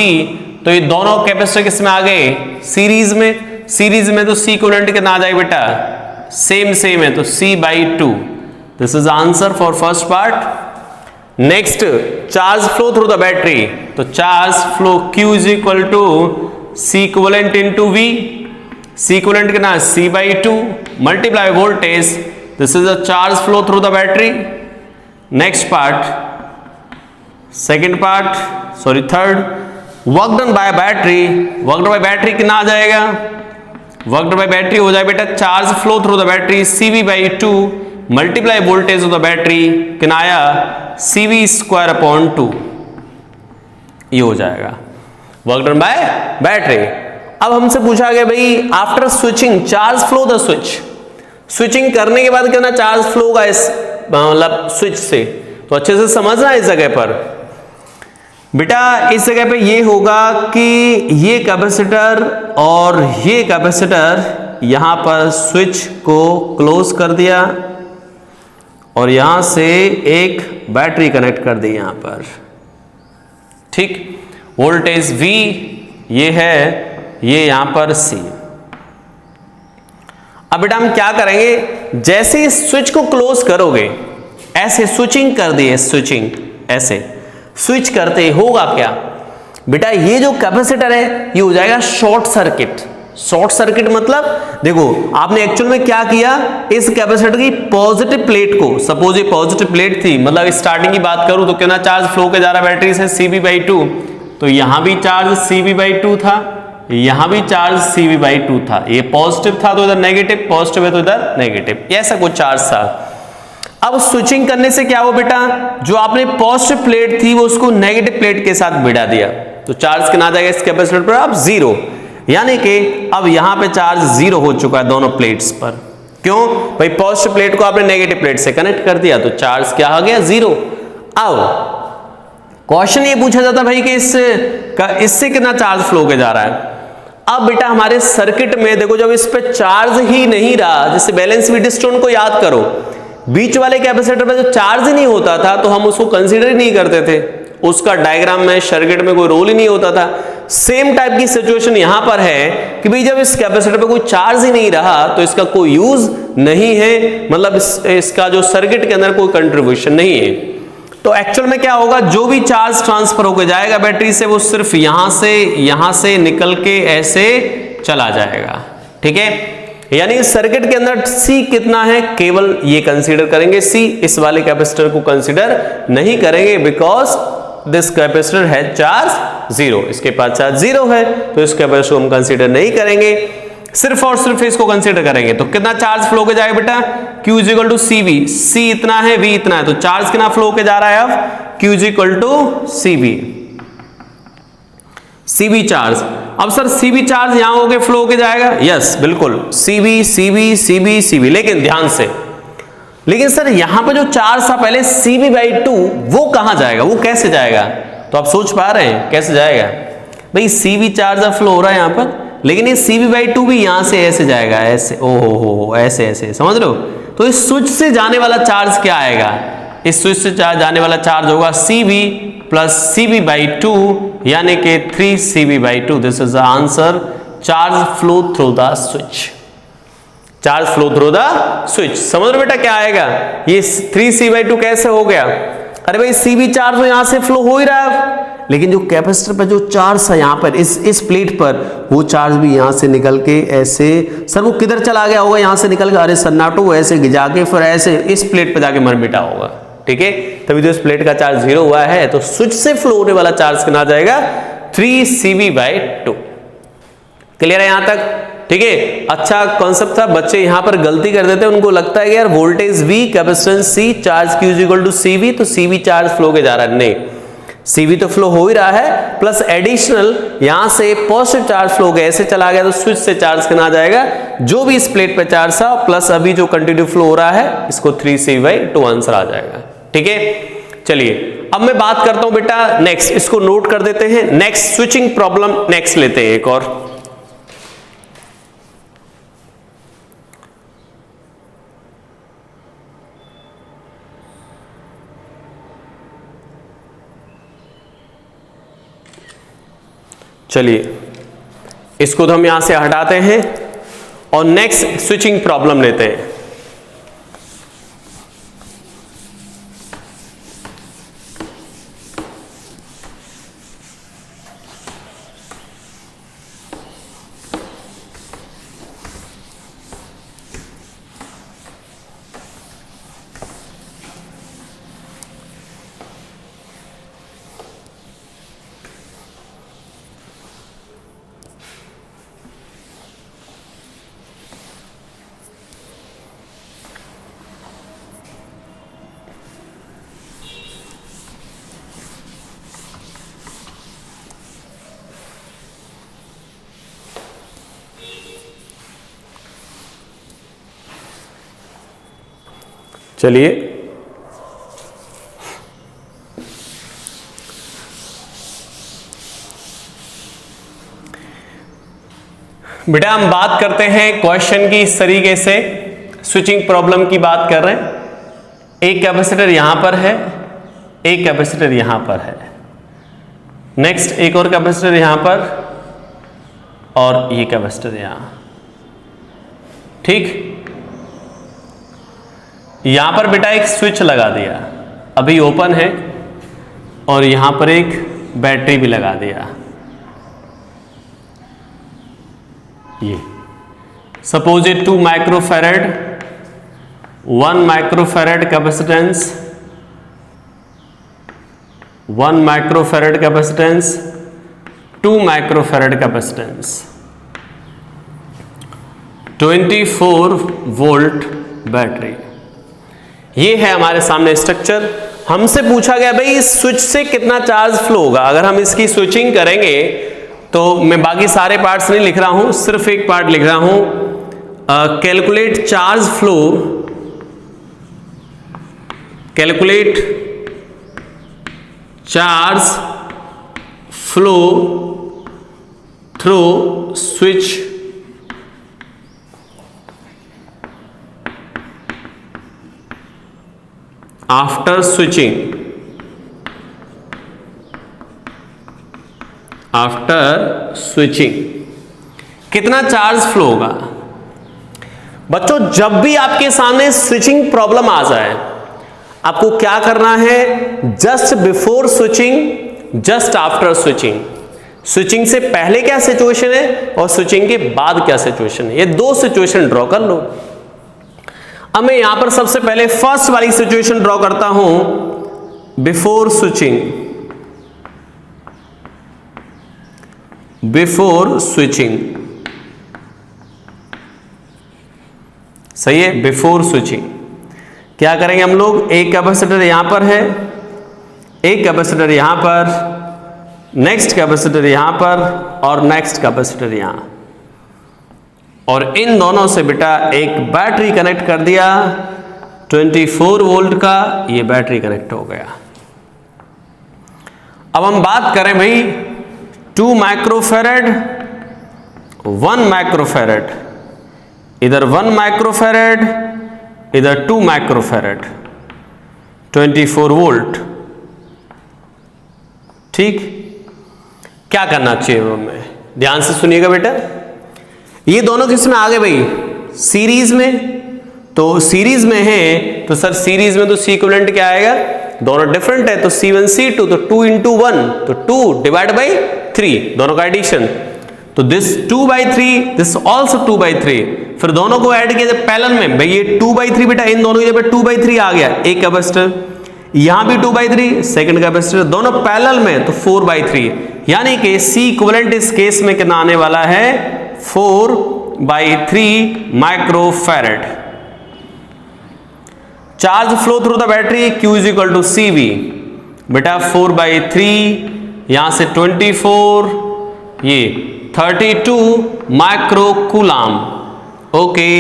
तो ये दोनों कैपेसिटर किस में आ गए? सीरीज में। सीरीज में तो C इक्विवेलेंट कितना आ जाए बेटा? सेम है, तो C/2। This is answer for first part. Next, charge flow through the battery, तो charge flow Q is equal to C equivalent into V। C equivalent कितना? C/2 multiply voltage, this is a charge flow through the battery. Next part, second part, sorry third, work done by battery. Work done by battery कितना आ जाएगा? वर्क डन बाय बैटरी हो जाए बेटा charge flow through the battery CV/2 multiply voltage of the battery कितना आया? CV²/2, ये हो जाएगा वर्क डन बाय बैटरी। अब हमसे पूछा गया भाई after switching charge flow the switch, switching करने के बाद कितना चार्ज फ्लो होगा इस मतलब स्विच से, तो अच्छे से समझना इस जगह पर बेटा। इस जगह पे ये होगा कि ये कैपेसिटर और ये कैपेसिटर यहां पर स्विच को क्लोज कर दिया और यहां से एक बैटरी कनेक्ट कर दी यहां पर, ठीक। वोल्टेज V ये है, ये यहां पर C। अब बेटा हम क्या करेंगे? जैसे इस स्विच को क्लोज करोगे, ऐसे स्विचिंग कर दिए, स्विचिंग ऐसे स्विच करते ही होगा क्या बेटा? ये जो कैपेसिटर है ये हो जाएगा शॉर्ट सर्किट। शॉर्ट सर्किट मतलब देखो आपने एक्चुअल में क्या किया, इस कैपेसिटर की पॉजिटिव प्लेट को, सपोज ये पॉजिटिव प्लेट थी, मतलब स्टार्टिंग की बात करूं तो कितना चार्ज फ्लो के जा रहा बैटरी से? CV/2, तो यहां भी चार्ज CV/2 था, यहां भी चार्ज CV/2 था। ये पॉजिटिव था तो इधर नेगेटिव, पॉजिटिव है तो इधर नेगेटिव, ऐसा कुछ चार्ज था। अब स्विचिंग करने से क्या हुआ बेटा? जो आपने पॉजिटिव प्लेट थी वो उसको नेगेटिव प्लेट के साथ भिड़ा दिया, तो चार्ज कितना आ जाएगा इस कैपेसिटर पर? अब 0, यानी कि अब यहां पे चार्ज 0 हो चुका है दोनों प्लेट्स पर। क्यों भाई? पॉजिटिव प्लेट को आपने नेगेटिव प्लेट से कनेक्ट कर दिया, तो चार्ज क्या आ गया? 0। अब क्वेश्चन ये पूछा जाता भाई कि इससे कितना चार्ज फ्लो के जा रहा है। अब बेटा हमारे सर्किट में देखो, जब इस पे चार्ज ही नहीं रहा, जैसे बैलेंस व्हीटस्टोन को याद करो, बीच वाले कैपेसिटर पे जो चार्ज ही नहीं होता था तो हम उसको कंसीडर ही नहीं करते थे, उसका डायग्राम में सर्किट में कोई रोल ही नहीं होता था। सेम टाइप की सिचुएशन यहां पर है कि भाई जब इस कैपेसिटर पे कोई चार्ज ही नहीं रहा तो इसका कोई यूज नहीं है, मतलब इसका जो सर्किट के अंदर कोई कंट्रीब्यूशन नहीं है। तो एक्चुअल में क्या होगा, जो भी चार्ज ट्रांसफर होकर जाएगा बैटरी से वो सिर्फ यहां से निकल के ऐसे चला जाएगा। ठीक है, यानी सर्किट के अंदर C कितना है केवल ये कंसीडर करेंगे, C इस वाले कैपेसिटर को कंसीडर नहीं करेंगे बिकॉज दिस कैपेसिटर है चार्ज 0, इसके पास चार्ज 0 है तो इस कैपेसिटर को हम कंसीडर नहीं करेंगे, सिर्फ और सिर्फ इसको कंसीडर करेंगे। तो कितना चार्ज फ्लो के जाएगा बेटा, Q is equal to CV, C इतना है V इतना है, तो चार्ज कितना फ्लो के जा रहा है अब Q is equal to CV charge. अब सर CV चार्ज यहां होके फ्लो के जाएगा, यस बिल्कुल CV, लेकिन ध्यान से, लेकिन सर यहां पे जो चार्ज था पहले CV/2 वो कहां जाएगा, वो कैसे जाएगा, तो आप सोच पा रहे हैं कैसे जाएगा भाई, CV चार्ज फ्लो हो रहा है यहां पर, लेकिन ये CV/2 भी यहां से ऐसे जाएगा, ऐसे ओहो ऐसे समझ रहे हो। तो इस स्विच से जाने वाला चार्ज क्या आएगा, इस स्विच से जाने वाला चार्ज होगा CV प्लस CV/2 यानी कि 3CV/2। This is the answer, charge flow through the switch, charge flow through the switch. समझ रहे बेटा क्या आएगा, ये 3C/2 कैसे हो गया, अरे भाई CV चार्ज तो यहां से फ्लो हो ही रहा है, लेकिन जो कैपेसिटर पर जो चार्ज है यहां पर इस प्लेट पर, वो चार्ज भी यहां से निकल के ऐसे, सर वो किधर चला गया होगा, यहां से निकल के, अरे सन्नाटो ऐसे जाके फिर ऐसे इस प्लेट पर जाके मर मिटा होगा। ठीक है, तभी तो इस प्लेट का चार्ज 0 हुआ है, तो स्विच से फ्लो होने वाला चार्ज कितना जाएगा 3CV/2। क्लियर है यहां तक, ठीक है। अच्छा कॉन्सेप्ट था, बच्चे यहां पर गलती कर देते हैं, उनको लगता है कि यार voltage V capacitance C charge Q is equal to CV, तो CV चार्ज फ्लो के जा रहा है, नहीं CV तो फ्लो हो ही रहा है, प्लस एडिशनल यहां से पॉजिटिव चार्ज फ्लो गया ऐसे चला गया, तो स्विच से चार्ज कितना आ जाएगा, जो भी इस प्लेट पे चार्ज था प्लस अभी जो कंटिन्यू फ्लो हो रहा है, इसको 3CV/2 आंसर आ जाएगा। ठीक है, चलिए अब मैं बात करता हूं बेटा नेक्स्ट, इसको नोट कर देते हैं, नेक्स्ट स्विचिंग प्रॉब्लम नेक्स्ट लेते हैं एक और। चलिए इसको तो हम यहां से हटाते हैं और नेक्स्ट स्विचिंग प्रॉब्लम लेते हैं। चलिए बेटा हम बात करते हैं क्वेश्चन की इस तरीके से, स्विचिंग प्रॉब्लम की बात कर रहे हैं, एक कैपेसिटर यहां पर है, एक कैपेसिटर यहां पर है, नेक्स्ट एक और कैपेसिटर यहां पर और ये कैपेसिटर यहां। ठीक, यहां पर बेटा एक स्विच लगा दिया, अभी ओपन है, और यहां पर एक बैटरी भी लगा दिया। ये suppose it 2 microfarad 1 microfarad capacitance 1 microfarad capacitance 2 microfarad capacitance 24 volt battery. ये है हमारे सामने स्ट्रक्चर। हमसे पूछा गया भाई इस स्विच से कितना चार्ज फ्लो होगा। अगर हम इसकी स्विचिंग करेंगे तो मैं बाकी सारे पार्ट्स नहीं लिख रहा हूं, सिर्फ एक पार्ट लिख रहा हूं, calculate charge flow, calculate charge flow through switch after switching, after switching कितना चार्ज फ्लो होगा। बच्चों जब भी आपके सामने स्विचिंग प्रॉब्लम आ जाए आपको क्या करना है, just before switching, just after switching, switching से पहले क्या सिचुएशन है और स्विचिंग के बाद क्या सिचुएशन है, ये दो सिचुएशन ड्रॉ कर लो। अब मैं यहां पर सबसे पहले फर्स्ट वाली सिचुएशन ड्रॉ करता हूं, बिफोर स्विचिंग। बिफोर स्विचिंग, सही है। बिफोर स्विचिंग क्या करेंगे हम लोग, एक कैपेसिटर यहां पर है, एक कैपेसिटर यहां पर, नेक्स्ट कैपेसिटर यहां पर और नेक्स्ट कैपेसिटर यहां, और इन दोनों से बेटा एक बैटरी कनेक्ट कर दिया 24 वोल्ट का, ये बैटरी कनेक्ट हो गया। अब हम बात करें भाई 2 माइक्रोफैरड 1 माइक्रोफैरड, इधर 1 माइक्रोफैरड इधर 2 माइक्रोफैरड, 24 वोल्ट, ठीक। क्या करना चाहिए हमें, ध्यान से सुनिएगा बेटा। ये दोनों किस में आ गए भाई, सीरीज में। तो सीरीज में है तो सर सीरीज में तो सी इक्विवेलेंट क्या आएगा, दोनों डिफरेंट है तो C1 C2, तो 2 into 1 तो 2 डिवाइड बाई 3, दोनों का एडिशन। तो दिस 2/3, दिस ऑल्सो 2/3, फिर दोनों को ऐड किया जब पैरेलल में, भाई ये 2/3 बेटा, इन दोनों की जब 2/3 आ गया, एक कैपेसिटर यहां भी 2/3, सेकंड कैपेसिटर, दोनों पैरेलल में तो 4/3, यानी कि सी इक्विवेलेंट इस केस में कितना आने वाला है 4/3 microfarad. Charge flow through the battery Q is equal to CV, बेटा 4/3 यहां से 24, ये 32 microcoulomb, okay.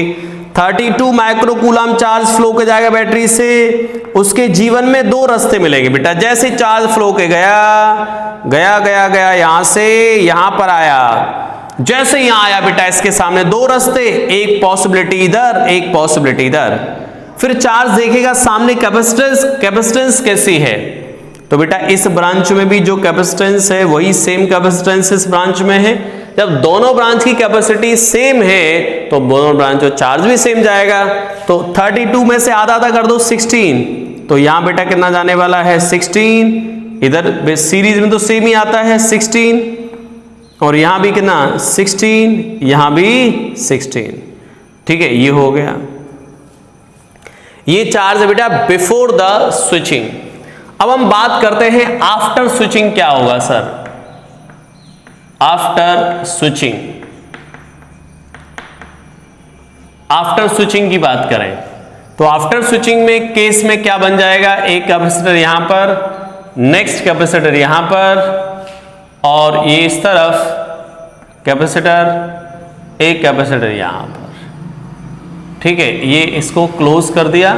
32 microcoulomb charge flow के जाएगा बैटरी से, उसके जीवन में दो रास्ते मिलेंगे बेटा। जैसे चार्ज फ्लो के गया गया गया गया यहां से यहां पर आया, जैसे यहां आया बेटा इसके सामने दो रास्ते, एक पॉसिबिलिटी इधर एक पॉसिबिलिटी इधर। फिर चार्ज देखेगा सामने कैपेसिटेंस कैसी है, तो बेटा इस ब्रांच में भी जो कैपेसिटेंस है वही सेम कैपेसिटेंस इस ब्रांच में है। जब दोनों ब्रांच की कैपेसिटी सेम है तो दोनों ब्रांच का चार्ज भी सेम जाएगा। तो 32 में से आधा आधा कर दो 16, तो यहां बेटा कितना जाने वाला है 16, इधर सीरीज में तो सेम ही आता है 16, और यहां भी कितना 16, यहां भी 16, ठीक है। ये हो गया, ये चार्ज है बेटा बिफोर द स्विचिंग। अब हम बात करते हैं आफ्टर स्विचिंग क्या होगा sir. After switching, after switching की बात करें तो आफ्टर स्विचिंग में केस में क्या बन जाएगा, एक कैपेसिटर यहां पर, नेक्स्ट कैपेसिटर यहां पर, और ये इस तरफ कैपेसिटर, एक कैपेसिटर यहां पर, ठीक है। ये इसको क्लोज कर दिया,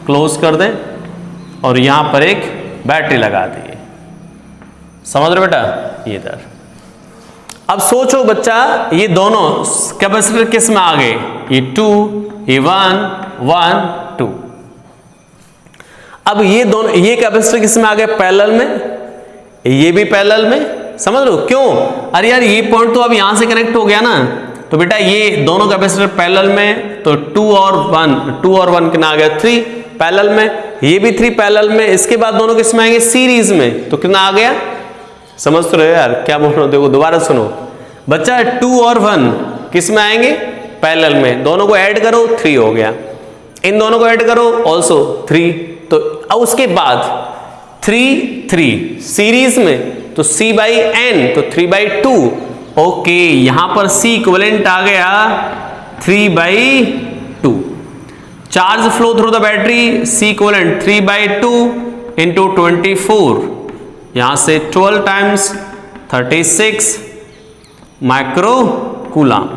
क्लोज कर दें, और यहां पर एक बैटरी लगा दी, समझ रहे बेटा, ये इधर। अब सोचो बच्चा, ये दोनों कैपेसिटर किस में आ गए, ये 2, ये 1 1 2। अब ये दोनों, ये कैपेसिटर किस में आ गए, पैरेलल में, ये भी पैरेलल में, समझ लो क्यों। अरे यार ये पॉइंट तो अब यहां से कनेक्ट हो गया ना, तो बेटा ये दोनों कैपेसिटर पैरेलल में, तो 2 और 1 कितना आ गया 3 पैरेलल में, ये भी 3 पैरेलल में। इसके बाद दोनों किस में आएंगे, सीरीज में, तो कितना आ गया, समझ तो रहे यार क्या बोल रहा हूं, देखो दोबारा सुनो बच्चा, 2 और 1 किस में आएंगे, पैरेलल में, दोनों को ऐड करो 3 हो गया, इन दोनों को ऐड करो ऑल्सो 3। तो अब उसके बाद 3 सीरीज में, तो C/N तो 3/2, ओके। यहां पर C इक्विवेलेंट आ गया 3/2। Charge flow through the battery C equivalent 3/2 into 24, यहां से 12 टाइम्स 36 माइक्रोकूलम।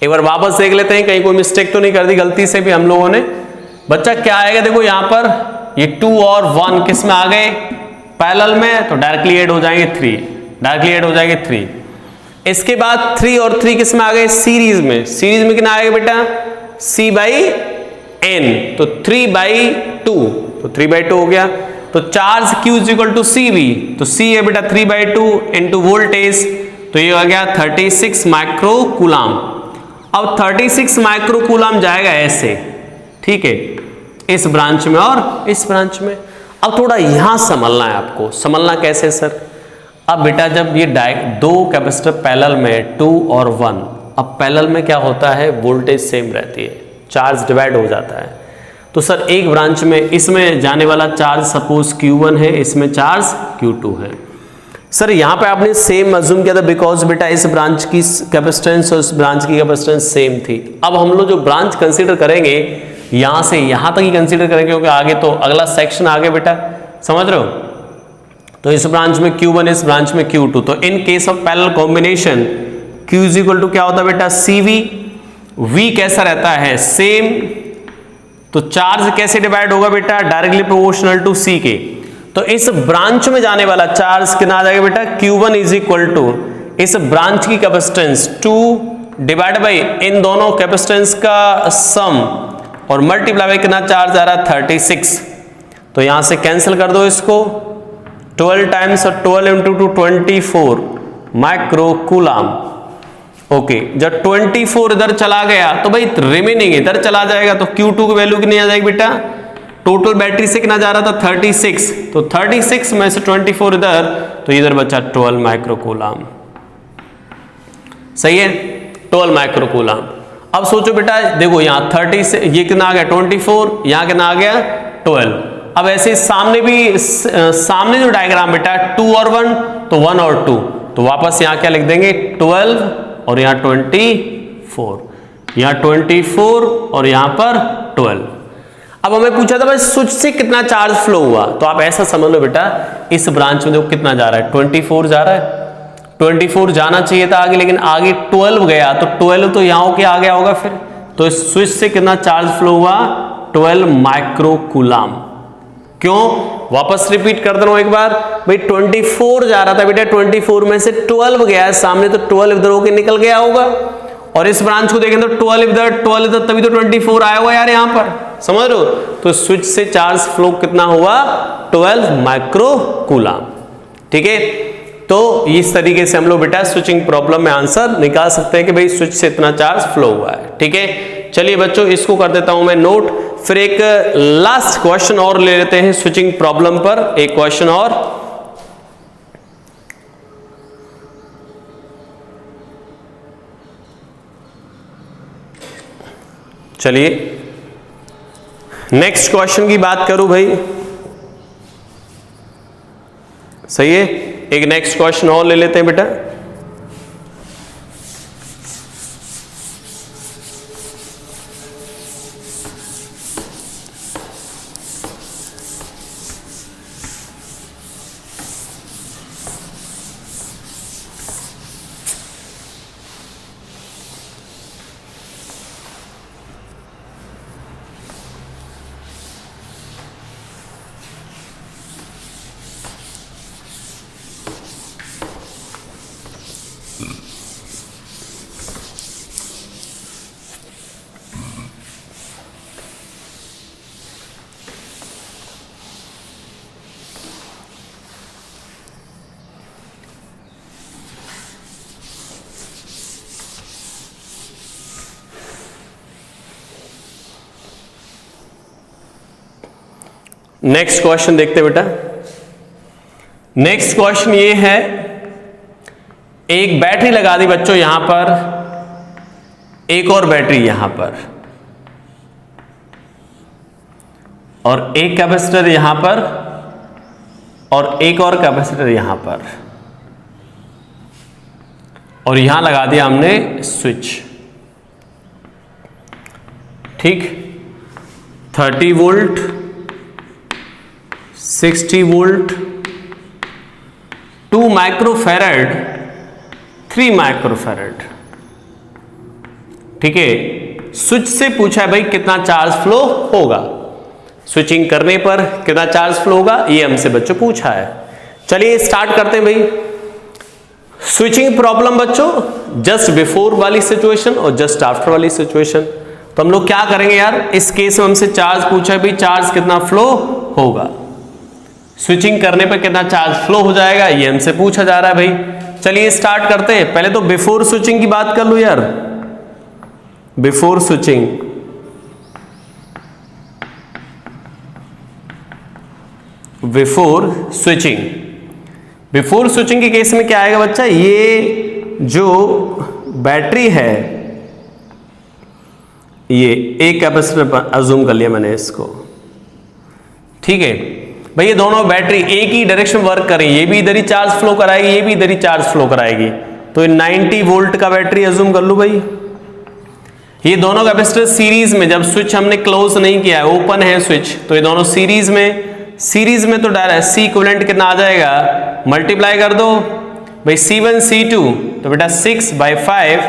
एक बार वापस देख लेते हैं कहीं कोई मिस्टेक तो नहीं कर दी गलती से भी हम लोगों ने। बच्चा क्या आएगा, देखो यहां पर ये 2 और 1 किस में आ गए, पैरेलल में, तो डायरेक्टली ऐड हो जाएंगे 3, डायरेक्टली ऐड हो जाएंगे 3। इसके बाद 3 और 3 किस में आ गए, सीरीज में, सीरीज में कितना आएगा बेटा, C/N तो 3/2, तो 3/2 हो गया। तो charge Q is equal to CV, तो C है बेटा 3/2 इंटू वोल्टेज, तो ये आ गया 36 माइक्रोकूलम। अब 36 माइक्रोकूलम जाएगा ऐसे, ठीक है, इस ब्रांच में और इस ब्रांच में। अब थोड़ा यहां समझना है आपको, समझना कैसे सर, अब बेटा जब ये दो कैपेसिटर पैरेलल में 2 और 1, अब पैरेलल में क्या होता है, वोल्टेज सेम रहती है, चार्ज डिवाइड हो जाता है। तो सर एक ब्रांच में इसमें जाने वाला चार्ज सपोज Q1 है, इसमें चार्ज Q2 है। सर यहाँ पे आपने सेम अज्यूम किया था बिकॉज बेटा इस ब्रांच की कैपेसिटेंस और इस ब्रांच की कैपेसिटेंस सेम थी। अब हम लोग जो ब्रांच कंसीडर करेंगे यहाँ से यहाँ तक ही कंसीडर करेंगे, क्योंकि आगे तो अगला सेक्शन आगे बेटा, समझ रहे हो। तो इस ब्रांच में Q1, इस ब्रांच में Q2। तो in case of parallel combination Q is equal to क्या होता है बेटा, CV। V कैसा रहता है, सेम। तो चार्ज कैसे डिवाइड होगा बेटा, डायरेक्टली प्रोपोर्शनल टू C के। तो इस ब्रांच में जाने वाला चार्ज कितना आ जाएगा बेटा, Q1 इज इक्वल टू इस ब्रांच की कैपेसिटेंस 2 डिवाइड बाई इन दोनों कैपेसिटेंस का सम और मल्टीप्लाई बाई कितना चार्ज आ रहा है, 36। तो यहां से कैंसिल कर दो इसको, 12 टाइम्स और 12 इंटू 2 24 माइक्रो कूलाम। ओके, जब 24 इधर चला गया तो भाई रिमेनिंग इधर चला जाएगा, तो Q2 की वैल्यू कितनी आ जाएगी बेटा, टोटल बैटरी से कितना जा रहा था 36, तो 36 में से 24 इधर, तो इधर बचा 12 माइक्रो कूलाम। सही है, 12 माइक्रो कूलाम। अब सोचो बेटा, देखो यहाँ 30 से ये कितना आ गया 24, यहाँ कितना आ गया 12। अब ऐसे सामने भी सामने जो डायग्राम बेटा 2 और 1, तो 1 और 2, तो वापस यहाँ क्या लिख देंगे 12 और यहाँ 24, यहाँ 24 और यहाँ पर 12। अब हमें पूछा था भाई स्विच से कितना चार्ज फ्लो हुआ, तो आप ऐसा समझ लो बेटा इस ब्रांच में देखो कितना जा रहा है, 24 जा रहा है। 24 जाना चाहिए था आगे, लेकिन आगे 12 गया, तो 12 तो यहाँ होके आ गया होगा फिर। तो इस स्विच से कितना चार्ज फ्लो हुआ, 12 माइक्रो कूलाम। क्यों, वापस रिपीट कर दे रहा हूं एक बार भाई, 24 जा रहा था बेटा, 24 में से 12 गया है सामने, तो 12 इधर होके निकल गया होगा। और इस ब्रांच को देखें तो 12 इधर, तभी तो 24 आया हुआ यार यहाँ पर, समझ रहे हो। तो स्विच से चार्ज फ्लो कितना हुआ, 12 माइक्रो कूलाम। ठीक है, तो इस तरीके से हम लोग बेटा स्विचिंग प्रॉब्लम में आंसर निकाल सकते हैं कि भाई स्विच से इतना चार्ज फ्लो हुआ है। ठीक है, चलिए बच्चों इसको कर देता हूं मैं नोट, फिर एक लास्ट क्वेश्चन और ले लेते हैं स्विचिंग प्रॉब्लम पर, एक क्वेश्चन और। चलिए नेक्स्ट क्वेश्चन की बात करूं भाई, सही है, एक नेक्स्ट क्वेश्चन और ले लेते हैं बेटा। नेक्स्ट क्वेश्चन देखते बेटा। नेक्स्ट क्वेश्चन ये है, एक बैटरी लगा दी बच्चों यहां पर, एक और बैटरी यहां पर, और एक कैपेसिटर यहां पर, और एक और कैपेसिटर यहां पर, और यहां लगा दिया हमने स्विच। ठीक, 30 वोल्ट, 60 वोल्ट, 2 माइक्रोफैरड, 3 माइक्रोफैरड। ठीक है, स्विच से पूछा है भाई कितना चार्ज फ्लो होगा, स्विचिंग करने पर कितना चार्ज फ्लो होगा, ये हमसे बच्चों पूछा है। चलिए स्टार्ट करते हैं भाई। स्विचिंग प्रॉब्लम बच्चों जस्ट बिफोर वाली सिचुएशन और जस्ट आफ्टर वाली सिचुएशन। तो हम लोग क्या करेंगे यार, इस केस में हमसे चार्ज पूछा है भाई, चार्ज कितना फ्लो होगा, स्विचिंग करने पर कितना चार्ज फ्लो हो जाएगा, ये हमसे पूछा जा रहा है भाई। चलिए स्टार्ट करते हैं। पहले तो बिफोर स्विचिंग की बात कर लो यार, before switching. Before switching before switching के केस में क्या आएगा बच्चा, ये जो बैटरी है, ये एक कैपेसिटर अज्यूम कर लिया मैंने इसको, ठीक है भाई। ये दोनों बैटरी एक ही डायरेक्शन में वर्क करें, ये भी इधर ही चार्ज फ्लो कराएगी, ये भी इधर ही चार्ज फ्लो कराएगी, तो 90 वोल्ट का बैटरी अज्यूम कर लूं भाई। ये दोनों कैपेसिटर सीरीज में, जब स्विच हमने क्लोज नहीं किया है, ओपन है स्विच, तो ये दोनों सीरीज में तो डायरेक्ट सी इक्विवेलेंट कितना आ जाएगा, मल्टीप्लाई कर दो भाई, C1 C2 तो बेटा 6/5,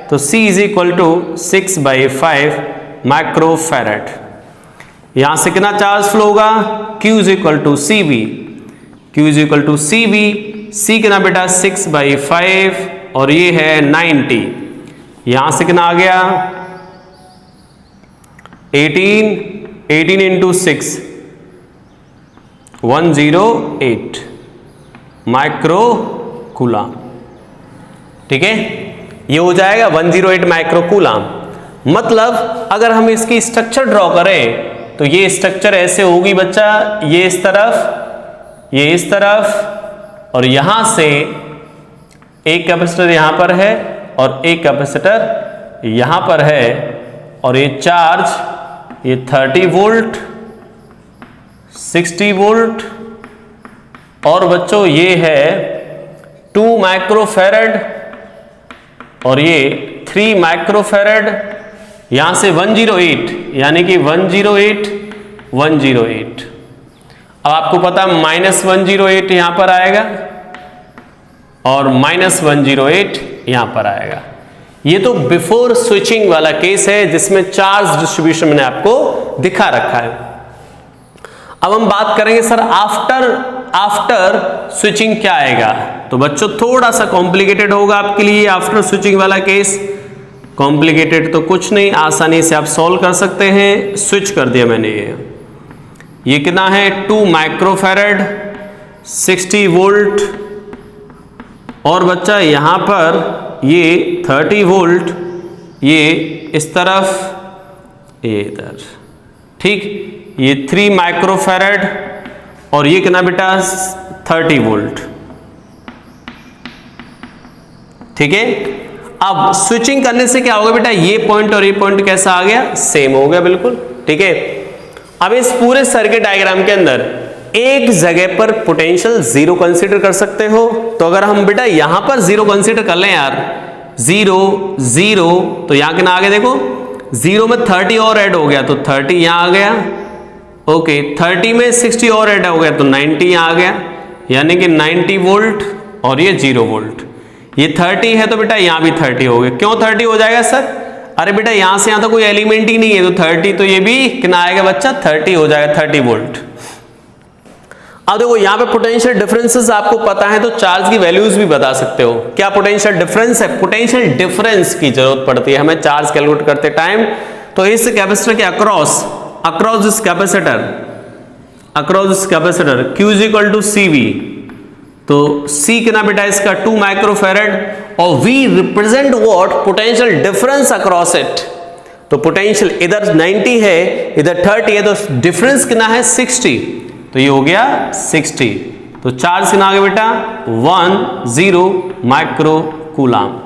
तो C is equal to 6/5 microfarad. यहां से कितना चार्ज फ्लो होगा, Q is equal to CV, Q is equal to CV, C कितना बेटा 6/5 और ये है 90, यहां से कितना आ गया 18 इंटू 6 108 माइक्रो कूलाम, ठीक है, ये हो जाएगा 108 माइक्रो कूलाम। मतलब अगर हम इसकी स्ट्रक्चर ड्रॉ करें तो ये स्ट्रक्चर ऐसे होगी बच्चा, ये इस तरफ, ये इस तरफ, और यहां से एक कैपेसिटर यहां पर है और एक कैपेसिटर यहां पर है, और ये चार्ज ये 30 वोल्ट 60 वोल्ट, और बच्चों ये है 2 माइक्रोफैरड और ये 3 माइक्रोफैरड, यहां से 108, यानी कि 108 अब आपको पता -108 यहां पर आएगा और -108 यहां पर आएगा। ये तो बिफोर स्विचिंग वाला केस है जिसमें चार्ज डिस्ट्रीब्यूशन मैंने आपको दिखा रखा है। अब हम बात करेंगे सर आफ्टर स्विचिंग क्या आएगा, तो बच्चों थोड़ा सा कॉम्प्लिकेटेड होगा आपके लिए आफ्टर स्विचिंग वाला केस। कॉम्प्लिकेटेड तो कुछ नहीं, आसानी से आप सॉल्व कर सकते हैं। स्विच कर दिया मैंने, ये कितना है 2 माइक्रोफैरड 60 वोल्ट, और बच्चा यहां पर ये 30 वोल्ट, ये इस तरफ ये इधर, ठीक, ये 3 माइक्रोफैरड और ये कितना बेटा 30 वोल्ट, ठीक है। अब स्विचिंग करने से क्या होगा बेटा, ये पॉइंट और ये पॉइंट कैसा आ गया, सेम हो गया बिल्कुल, ठीक है। अब इस पूरे सर्किट डायग्राम के अंदर एक जगह पर पोटेंशियल 0 कंसीडर कर सकते हो, तो अगर हम बेटा यहां पर 0 कंसीडर कर लें यार, 0 0, तो यहां कितना आ गया देखो, 0 में 30 और ऐड हो गया तो 30 यहां आ गया, ओके, 30 में 60 और ऐड हो गया तो 90 यहां आ गया, यानी कि 90 वोल्ट और ये 0 वोल्ट। ये 30 है तो बेटा यहां भी 30 हो गया। क्यों 30 हो जाएगा सर, अरे बेटा यहां से यहां तो कोई एलिमेंट ही नहीं है, तो 30 तो ये भी कितना आएगा बच्चा 30 हो जाएगा, 30 वोल्ट। अब देखो यहां पे पोटेंशियल डिफरेंसेस आपको पता है तो चार्ज की वैल्यूज भी बता सकते हो। क्या पोटेंशियल डिफरेंस है, पोटेंशियल डिफरेंस की जरूरत पड़ती है हमें चार्ज कैलकुलेट करते टाइम। तो इस कैपेसिटर के across this capacitor Q is equal to CV, तो C कितना बेटा इसका 2 माइक्रोफैरड, और V represent what, potential difference across it. तो पोटेंशियल इधर 90 है इधर 30 है, तो डिफरेंस कितना है 60, तो ये हो गया 60, तो चार्ज कितना आ गया बेटा 10 माइक्रो कूलाम,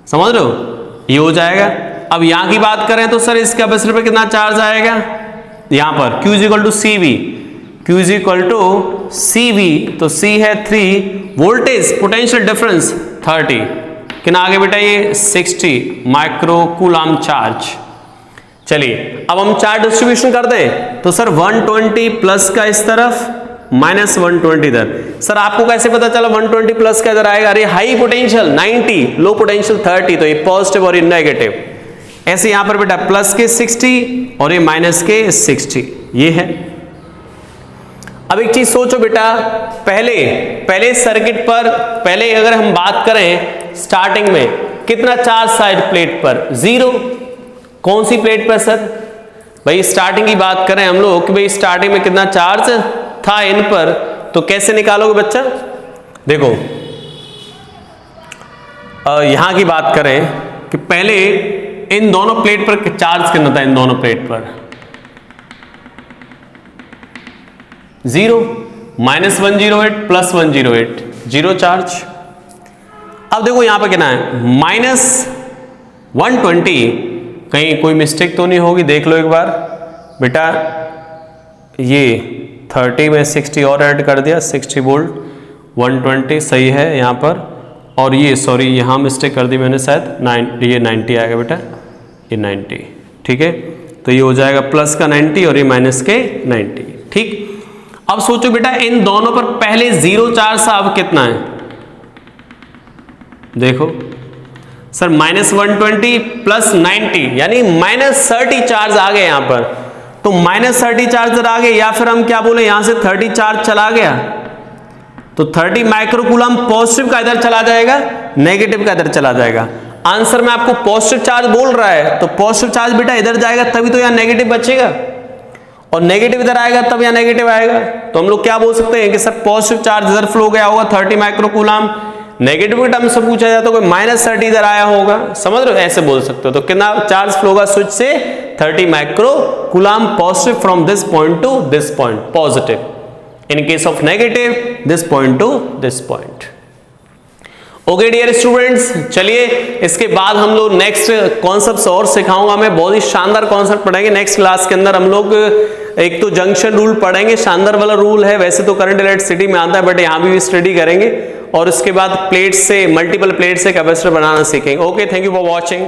समझ रहे हो, ये हो जाएगा। अब यहां की बात करें तो सर इस कैपेसिटर पे कितना चार्ज आएगा, यहां पर Q is equal to CV, Q is equal to CV, तो C है 3, वोल्टेज पोटेंशियल डिफरेंस 30, कितना आ गया बेटा ये 60 माइक्रो कूलाम चार्ज। चलिए अब हम चार्ज डिस्ट्रीब्यूशन कर दें, तो सर 120 प्लस का इस तरफ -120 इधर। सर आपको कैसे पता चला 120 प्लस का इधर आएगा, अरे हाई पोटेंशियल 90, लो पोटेंशियल 30, तो ये पॉजिटिव और ये नेगेटिव। ऐसे यहां पर बेटा प्लस के 60 और ये माइनस के 60, ये है। अब एक चीज सोचो बेटा, पहले सर्किट पर, पहले अगर हम बात करें स्टार्टिंग में कितना चार्ज साइड प्लेट पर, 0। कौन सी प्लेट पर सर, भाई स्टार्टिंग की बात करें हम लोग कि भाई स्टार्टिंग में कितना चार्ज था इन पर, तो कैसे निकालोगे बच्चा, देखो यहां की बात करें कि पहले इन दोनों प्लेट पर चार्ज कितना था, इन दोनों प्लेट पर 0, -108 + 108 जीरो चार्ज। अब देखो यहां पर कितना है -120, कहीं कोई मिस्टेक तो नहीं होगी, देख लो एक बार बेटा। ये 30 में 60 और ऐड कर दिया, 60 वोल्ट, 120 सही है यहाँ पर। और ये सॉरी यहाँ मिस्टेक कर दी मैंने शायद, ये 90 आएगा बेटा, ये 90, ठीक है। तो ये हो जाएगा प्लस का 90 और ये माइनस के 90, ठीक। अब सोचो बेटा इन दोनों पर पहले जीरो चार्ज था, अब कितना है देखो सर, -120 प्लस 90 यानी -30 चार्ज आ गए यहां पर। तो -30 चार्ज आ गए, या फिर हम क्या बोले यहां से 30 चार्ज चला गया, तो 30 माइक्रोकूलम पॉजिटिव का इधर चला जाएगा, नेगेटिव का इधर चला जाएगा। आंसर में आपको पॉजिटिव चार्ज बोल रहा है, तो पॉजिटिव चार्ज बेटा इधर जाएगा तभी तो यहां नेगेटिव बचेगा, और नेगेटिव इधर आएगा तब यहां नेगेटिव आएगा। तो हम लोग क्या बोल सकते हैं कि सर पॉजिटिव चार्ज इधर फ्लो गया होगा 30 माइक्रोकूलम, नेगेटिव के टर्म से पूछा जाए तो कोई -30 इधर आया होगा, समझ रहे हो, ऐसे बोल सकते हो। तो कितना चार्ज फ्लो होगा स्विच से 30 microcoulomb positive from this point to this point, positive. In case of negative this point to this point. Okay dear students, चलिए इसके बाद हम लोग नेक्स्ट कॉन्सेप्ट्स और सिखाऊंगा मैं, बहुत ही शानदार कॉन्सेप्ट पढ़ेंगे नेक्स्ट क्लास के अंदर। हम लोग एक तो जंक्शन रूल पढ़ेंगे, शानदार वाला रूल है, वैसे तो करंट इलेक्ट्रिसिटी में आता है बट यहाँ भी स्टडी करेंगे, और उसके बाद प्लेट से, मल्टीपल प्लेट से कैपेसिटर बनाना सीखेंगे। Okay, thank you for watching.